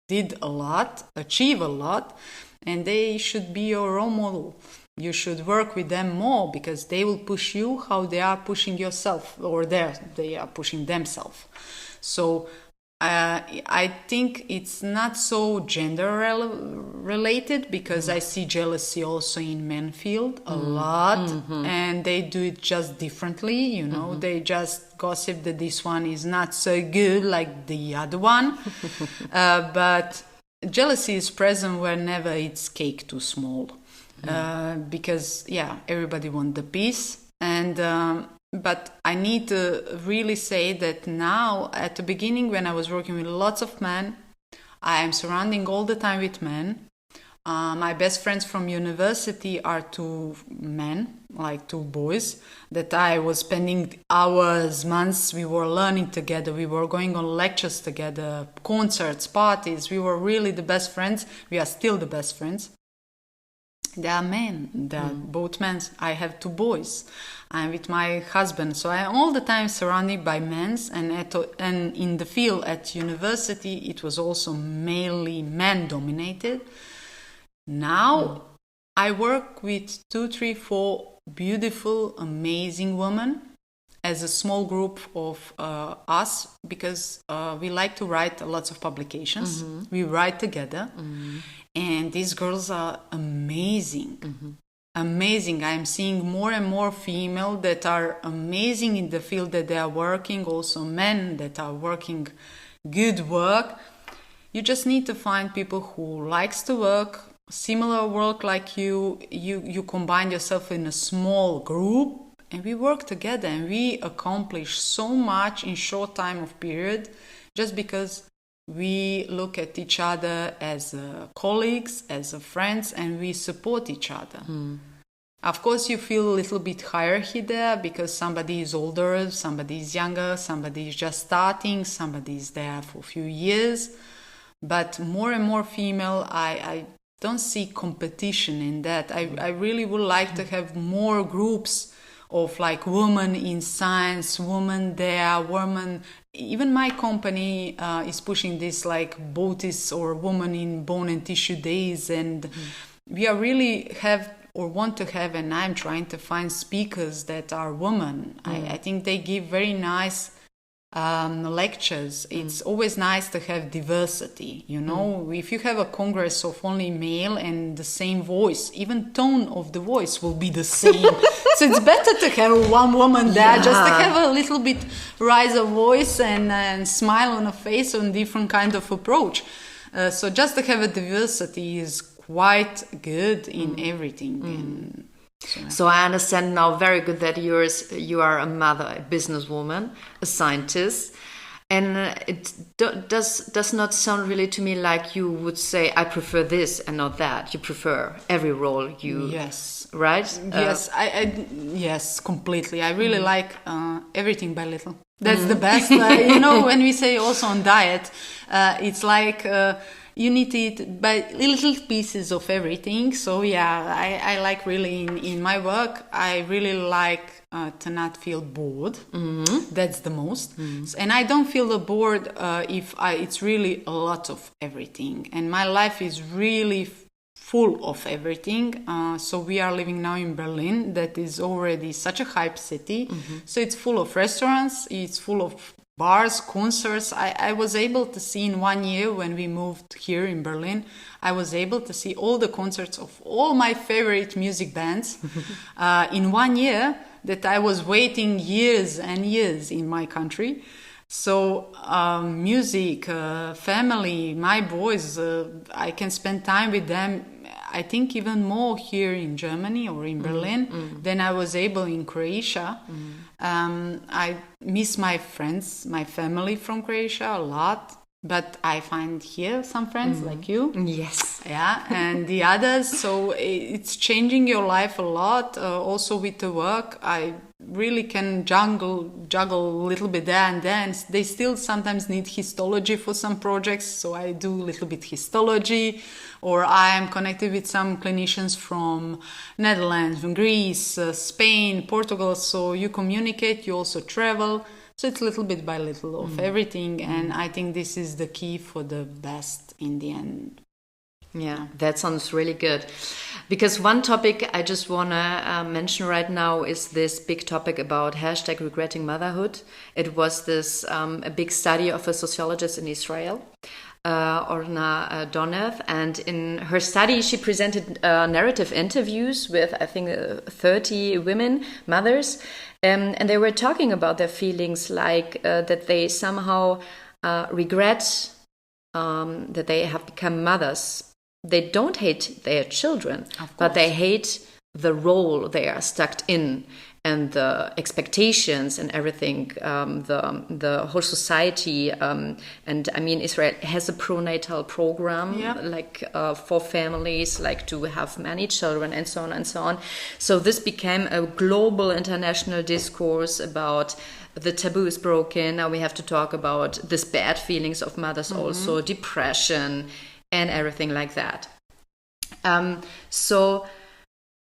did a lot, achieve a lot, and they should be your role model. You should work with them more, because they will push you how they are pushing yourself, or they are pushing themselves. So I think it's not so gender related, because I see jealousy also in men field a lot, and they do it just differently. They just gossip that this one is not so good like the other one. But jealousy is present whenever it's cake too small, because everybody wants the piece. And but I need to really say that now, at the beginning, when I was working with lots of men, I am surrounding all the time with men. My best friends from university are two men, like two boys, that I was spending hours, months, we were learning together, we were going on lectures together, concerts, parties, we were really the best friends, we are still the best friends. There are men, there are both men. I have 2 boys. I'm with my husband, so I'm all the time surrounded by men. And in the field at university, it was also mainly men-dominated. Now, I work with 2, 3, 4 beautiful, amazing women as a small group of us, because we like to write lots of publications. We write together. And these girls are amazing. Amazing. I'm seeing more and more female that are amazing in the field that they are working. Also men that are working good work. You just need to find people who likes to work, similar work like you. You combine yourself in a small group, and we work together, and we accomplish so much in short time of period, just because we look at each other as colleagues, as friends, and we support each other. Of course, you feel a little bit hierarchy there, because somebody is older, somebody is younger, somebody is just starting, somebody is there for a few years. But more and more female, I don't see competition in that. I really would like to have more groups of like women in science, women there, women. Even my company is pushing this like BOTIS, or Women in Bone and Tissue Days, and we are really have or want to have, and I'm trying to find speakers that are women. I think they give very nice lectures. It's always nice to have diversity, you know. If you have a congress of only male and the same voice, even tone of the voice will be the same. So it's better to have one woman there, just to have a little bit rise of voice and smile on a face on different kind of approach. So just to have a diversity is quite good in everything. And so I understand now very good that you are a mother, a businesswoman, a scientist, and it does not sound really to me like you would say, I prefer this and not that. You prefer every role you... Yes. Right? Yes, yes, completely. I really like everything by little. That's the best. You know, when we say also on diet, it's like... you need to eat by little pieces of everything. So yeah, I like really in my work, I really like to not feel bored. That's the most. And I don't feel bored if it's really a lot of everything. And my life is really full of everything. So we are living now in Berlin, that is already such a hype city. So it's full of restaurants, it's full of bars, concerts. I was able to see in 1 year when we moved here in Berlin, I was able to see all the concerts of all my favorite music bands in 1 year that I was waiting years and years in my country. So music, family, my boys, I can spend time with them, I think even more here in Germany or in Berlin than I was able in Croatia. I miss my friends, my family from Croatia a lot, but I find here some friends like you. Yes. Yeah, and the others. So it's changing your life a lot. Also with the work, I really can juggle a little bit there and there. And they still sometimes need histology for some projects, so I do a little bit histology. Or I am connected with some clinicians from Netherlands, from Greece, Spain, Portugal. So you communicate, you also travel. So it's little bit by little of everything. And I think this is the key for the best in the end. Yeah, that sounds really good. Because one topic I just want to mention right now is this big topic about #regretting motherhood. It was this a big study of a sociologist in Israel, Orna Donev, and in her study she presented narrative interviews with I think 30 women, mothers, and they were talking about their feelings, like that they somehow regret that they have become mothers. They don't hate their children, but they hate the role they are stuck in, and the expectations and everything, the whole society. And I mean, Israel has a pronatal program, like for families, like to have many children and so on and so on. So this became a global international discourse about the taboo is broken. Now we have to talk about this bad feelings of mothers, also depression and everything like that. So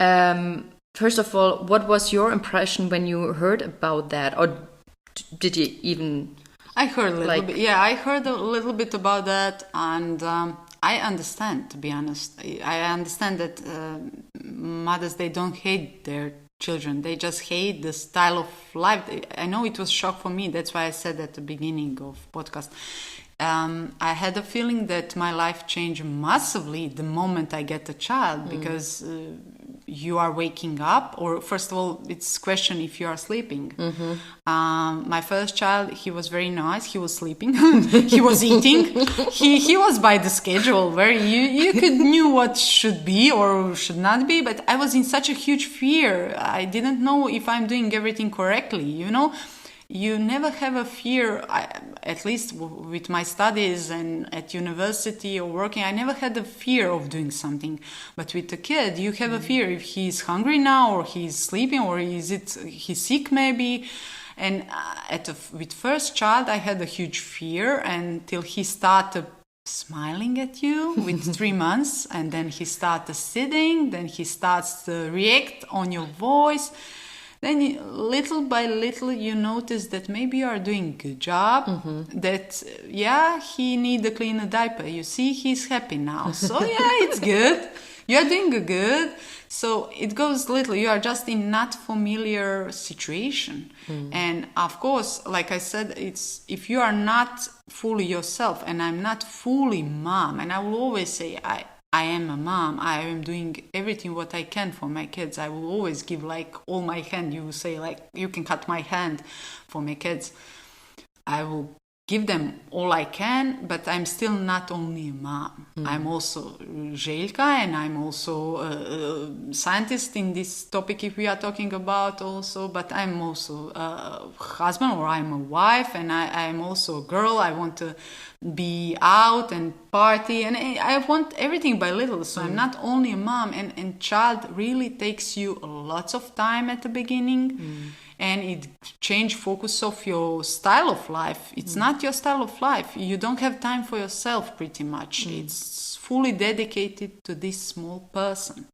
First of all, what was your impression when you heard about that, or did you even? I heard a little bit. Yeah, I heard a little bit about that, and I understand. To be honest, I understand that mothers, they don't hate their children; they just hate the style of life. I know it was a shock for me. That's why I said at the beginning of podcast. I had a feeling that my life changed massively the moment I get a child, because you are waking up, or first of all, it's a question if you are sleeping. My first child, he was very nice. He was sleeping. He was eating. He was by the schedule, where you could knew what should be or should not be. But I was in such a huge fear. I didn't know if I'm doing everything correctly. You never have a fear, at least with my studies and at university or working, I never had a fear of doing something. But with a kid, you have a fear if he's hungry now, or he's sleeping, or he's sick maybe. And with first child, I had a huge fear until he started smiling at you with 3 months, and then he started sitting, then he starts to react on your voice. Then little by little you notice that maybe you are doing a good job, that he need to clean a diaper. You see, he's happy now. So it's good. You are doing good. So it goes little. You are just in not familiar situation. And of course, like I said, it's if you are not fully yourself, and I'm not fully mom, and I will always say I am a mom. I am doing everything what I can for my kids. I will always give all my hand. You will say you can cut my hand for my kids. I will give them all I can, but I'm still not only a mom. I'm also Željka, and I'm also a scientist in this topic if we are talking about also, but I'm also a husband, or I'm a wife, and I'm also a girl. I want to be out and party, and I want everything by little. So I'm not only a mom, and child really takes you lots of time at the beginning. And it change focus of your style of life. It's not your style of life. You don't have time for yourself pretty much. It's fully dedicated to this small person.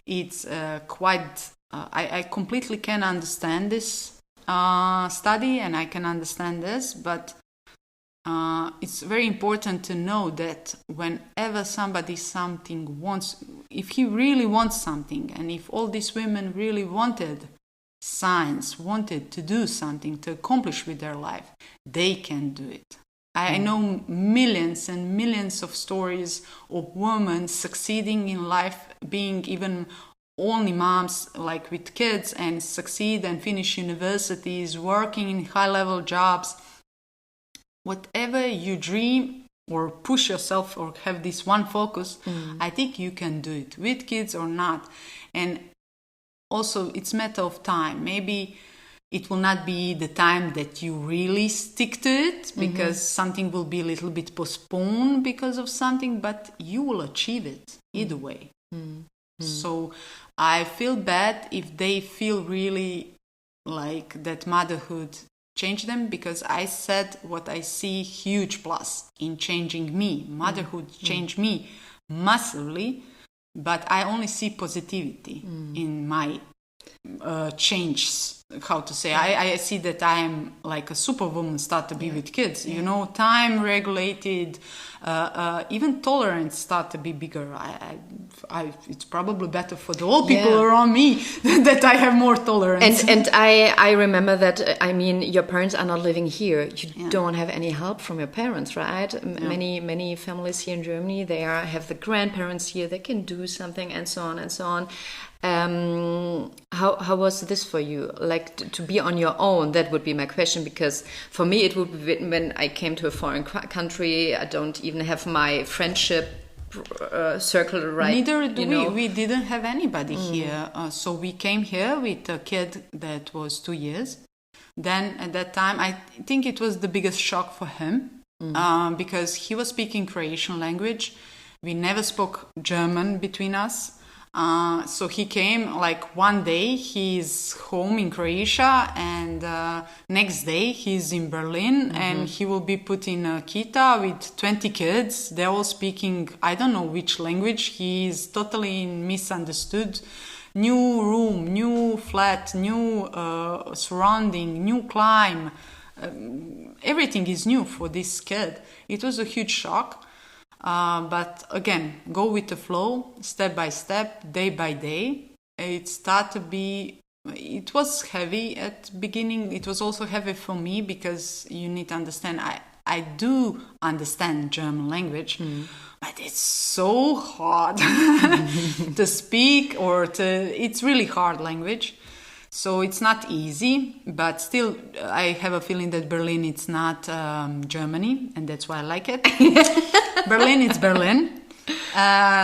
It's quite... I completely can understand this study, and I can understand this, but it's very important to know that whenever somebody wants, if he really wants something, and if all these women really wanted to do something to accomplish with their life, they can do it. I know millions and millions of stories of women succeeding in life, being even only moms, like with kids, and succeed and finish universities, working in high-level jobs. Whatever you dream or push yourself or have this one focus, I think you can do it, with kids or not. And also, it's a matter of time. Maybe it will not be the time that you really stick to it, because something will be a little bit postponed because of something, but you will achieve it either way. So I feel bad if they feel really like that motherhood changed them, because I said what I see huge plus in changing me. Motherhood changed me massively. But I only see positivity in my changes. How to say? I see that I am like a superwoman. Start to be with kids. Time regulated. Even tolerance start to be bigger. It's probably better for the old people around me that I have more tolerance. And I remember that. Your parents are not living here. You don't have any help from your parents, right? Many families here in Germany, they have the grandparents here. They can do something, and so on and so on. How was this for you? Like to be on your own? That would be my question, because for me it would be when I came to a foreign country. I don't even have my friendship circle right. Neither do we. We didn't have anybody here. So we came here with a kid that was 2 years. Then at that time, I think it was the biggest shock for him because he was speaking Croatian language. We never spoke German between us. So he came like one day he's home in Croatia, and next day he's in Berlin, and he will be put in a kita with 20 kids. They're all speaking, I don't know which language. He's totally misunderstood. new room, new flat, new surrounding, new climb. Everything is new for this kid. It was a huge shock. But again, go with the flow, step by step, day by day. It was heavy at the beginning. It was also heavy for me because you need to understand, I do understand German language, but it's so hard to speak it's really hard language. So it's not easy, but still I have a feeling that Berlin, it's not Germany, and that's why I like it. Berlin, it's Berlin.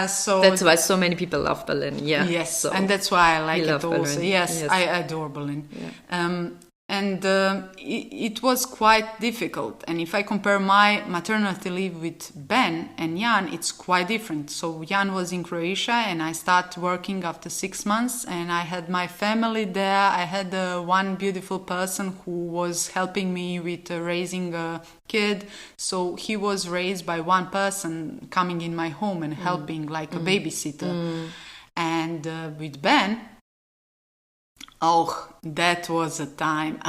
So that's why so many people love Berlin. Yeah. Yes, so and that's why I like it also. Berlin. Yes, I adore Berlin. Yeah. It was quite difficult. And if I compare my maternity leave with Ben and Jan, it's quite different. So Jan was in Croatia and I started working after 6 months and I had my family there. I had one beautiful person who was helping me with raising a kid. So he was raised by one person coming in my home and helping like a babysitter. And with Ben, oh, that was a time.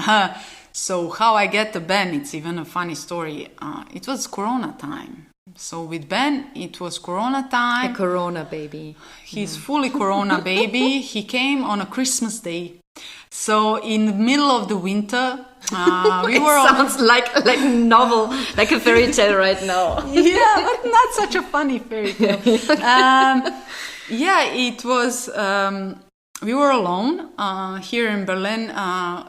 So how I get to Ben, it's even a funny story. It was Corona time. So with Ben, it was Corona time. A Corona baby. He's fully Corona baby. He came on a Christmas day. So in the middle of the winter, we were sounds like a novel, like a fairy tale right now. Yeah, but not such a funny fairy tale. It was... we were alone here in Berlin,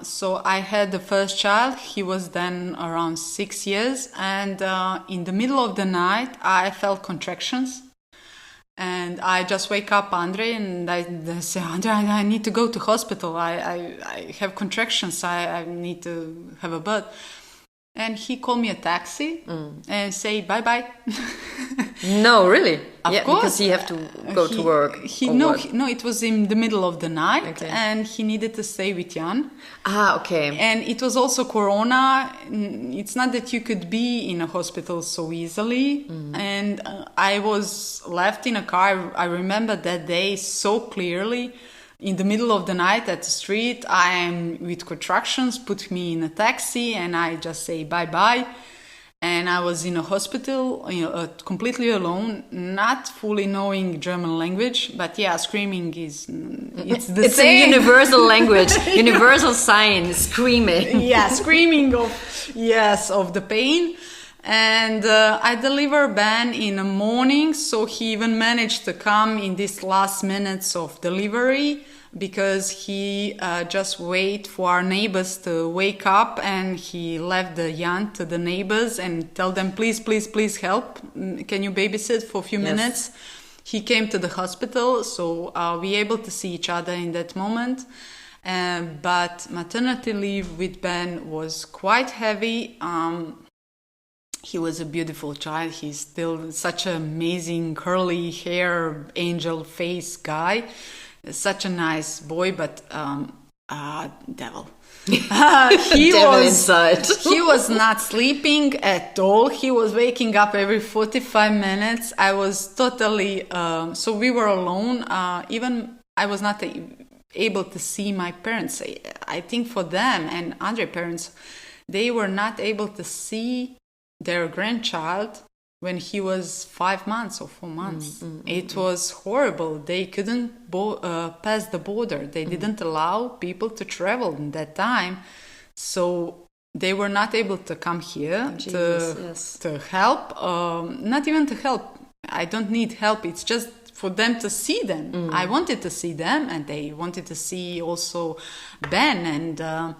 so I had the first child. He was then around 6 years, and in the middle of the night I felt contractions, and I just wake up Andre and I say, Andre, I need to go to hospital. I have contractions. I need to have a birth. And he called me a taxi and say bye-bye. No, really? Of course. Because he have to go to work. No, it was in the middle of the night, and he needed to stay with Jan. Okay. And it was also Corona. It's not that you could be in a hospital so easily. And I was left in a car. I remember that day so clearly. In the middle of the night at the street, I am with contractions, put me in a taxi, and I just say bye-bye. And I was in a hospital, completely alone, not fully knowing German language, but screaming it's the it's same. A universal language, universal sign, screaming. Screaming of the pain. And I delivered Ben in the morning, so he even managed to come in these last minutes of delivery because he just wait for our neighbors to wake up, and he left the Jan to the neighbors and tell them, please help. Can you babysit for a few minutes? He came to the hospital, so we able to see each other in that moment. But maternity leave with Ben was quite heavy. He was a beautiful child. He's still such an amazing curly hair, angel face guy. Such a nice boy, but devil. He devil was inside. He was not sleeping at all. He was waking up every 45 minutes. I was totally... so we were alone. Even I was not able to see my parents. I think for them and Andre parents, they were not able to see their grandchild when he was 5 months or 4 months. It was horrible. They couldn't pass the border. They didn't allow people to travel in that time. So they were not able to come here to help. Not even to help. I don't need help. It's just for them to see them. I wanted to see them, and they wanted to see also Ben. And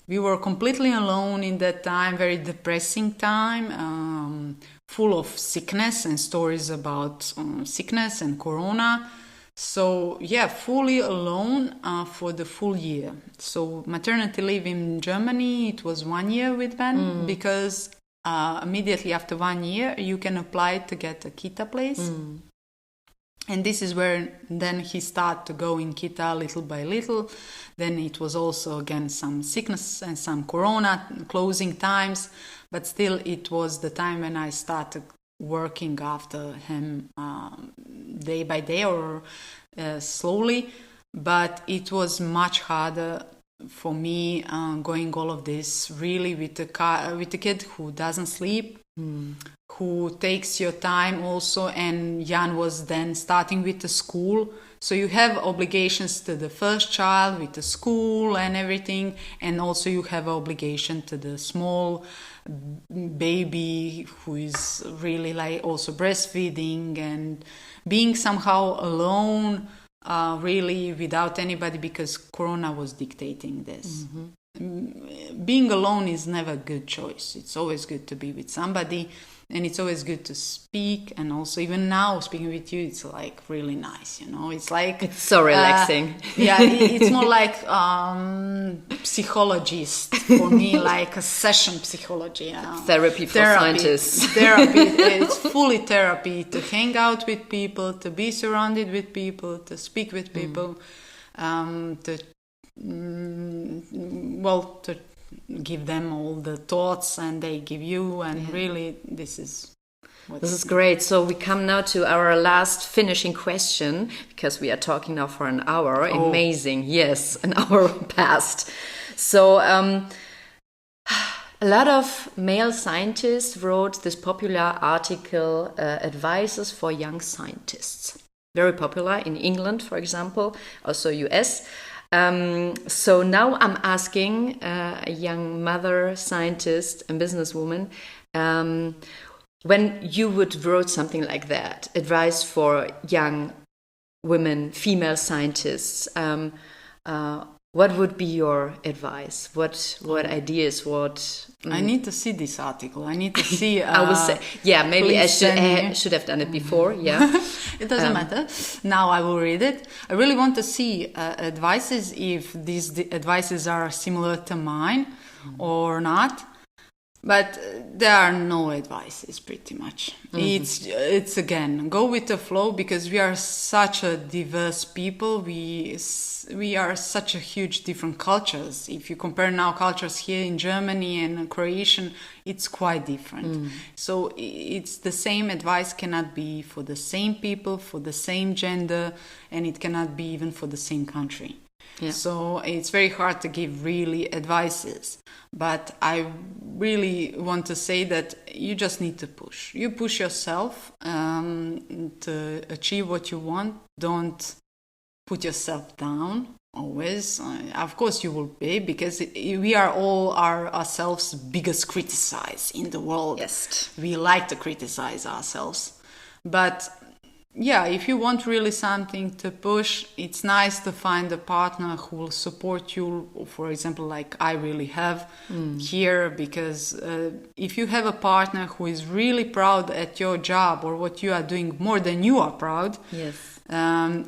we were completely alone in that time, very depressing time, full of sickness and stories about sickness and Corona. So, fully alone for the full year. So, maternity leave in Germany, it was 1 year with Ben, because immediately after 1 year, you can apply to get a Kita place. And this is where then he started to go in Kita little by little. Then it was also, again, some sickness and some Corona closing times. But still, it was the time when I started working after him day by day or slowly. but it was much harder for me going all of this really with a kid who doesn't sleep, who takes your time also, and Jan was then starting with the school. So you have obligations to the first child with the school and everything, and also you have obligation to the small baby who is really like also breastfeeding and being somehow alone, really without anybody, because Corona was dictating this. Being alone is never a good choice. It's always good to be with somebody, and it's always good to speak. And also even now speaking with you, it's like really nice, you know. It's like it's so relaxing. It's more like psychologist for me, like a session psychology, therapy for scientists. Therapy. It's fully therapy, to hang out with people, to be surrounded with people, to speak with people, to give them all the thoughts and they give you, and really this is great. So we come now to our last finishing question, because we are talking now for an hour. Amazing. Yes, an hour passed. So a lot of male scientists wrote this popular article, Advices for Young Scientists. Very popular in England, for example, also US. So now I'm asking a young mother, scientist, and businesswoman, when you would wrote something like that, advice for young women, female scientists, what would be your advice? What ideas? I need to see this article. I need to see. I would say, maybe I should have done it before. Yeah, it doesn't matter. Now I will read it. I really want to see advices, if these advices are similar to mine or not. But there are no advices, pretty much. It's again, go with the flow, because we are such a diverse people. We are such a huge different cultures. If you compare now cultures here in Germany and Croatian, it's quite different. So it's the same advice cannot be for the same people, for the same gender, and it cannot be even for the same country. Yeah. So it's very hard to give really advices, but I really want to say that you just need to push. You push yourself to achieve what you want. Don't put yourself down always. Of course you will be, because we are all ourselves biggest criticized in the world. Yes. We like to criticize ourselves, but if you want really something to push, it's nice to find a partner who will support you, for example, like I really have here, because if you have a partner who is really proud at your job or what you are doing more than you are proud,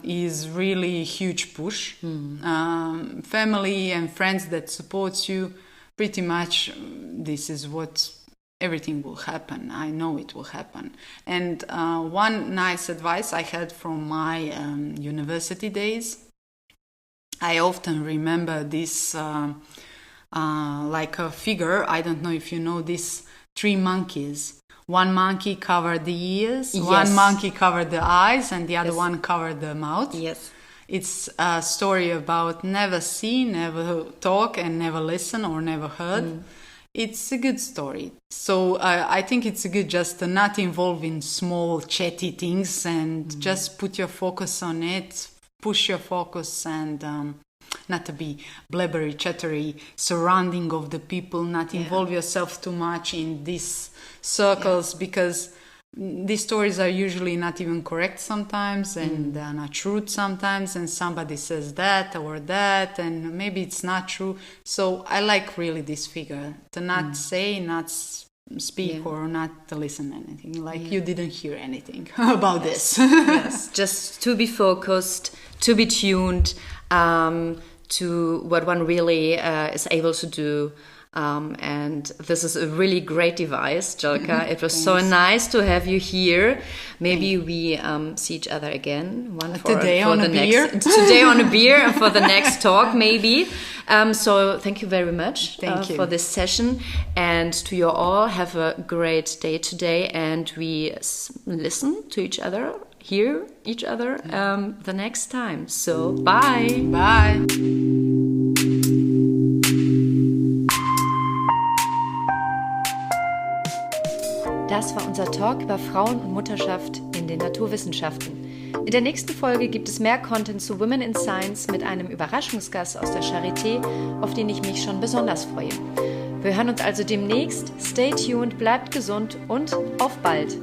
is really a huge push. Family and friends that supports you, pretty much this is what everything will happen. I know it will happen. And one nice advice I had from my university days, I often remember this like a figure. I don't know if you know this, 3 monkeys. One monkey covered the ears, one monkey covered the eyes, and the other one covered the mouth. Yes. It's a story about never see, never talk, and never listen or never heard. It's a good story. So I think it's good just to not involve in small chatty things, and just put your focus on it, push your focus, and not to be blabbery, chattery, surrounding of the people, not involve yourself too much in these circles, because these stories are usually not even correct sometimes, and they're not true sometimes, and somebody says that or that, and maybe it's not true. So I like really this figure, to not say, not speak, or not to listen to anything, like you didn't hear anything about this. Yes, just to be focused, to be tuned to what one really is able to do. And this is a really great device, Željka. It was so nice to have you here. Maybe we see each other again today on a beer and for the next talk, maybe. So thank you very much for this session, and to you all, have a great day today, and we listen to each other hear each other the next time. So, bye! Bye! Das war unser Talk über Frauen und Mutterschaft in den Naturwissenschaften. In der nächsten Folge gibt es mehr Content zu Women in Science mit einem Überraschungsgast aus der Charité, auf den ich mich schon besonders freue. Wir hören uns also demnächst. Stay tuned, bleibt gesund und auf bald!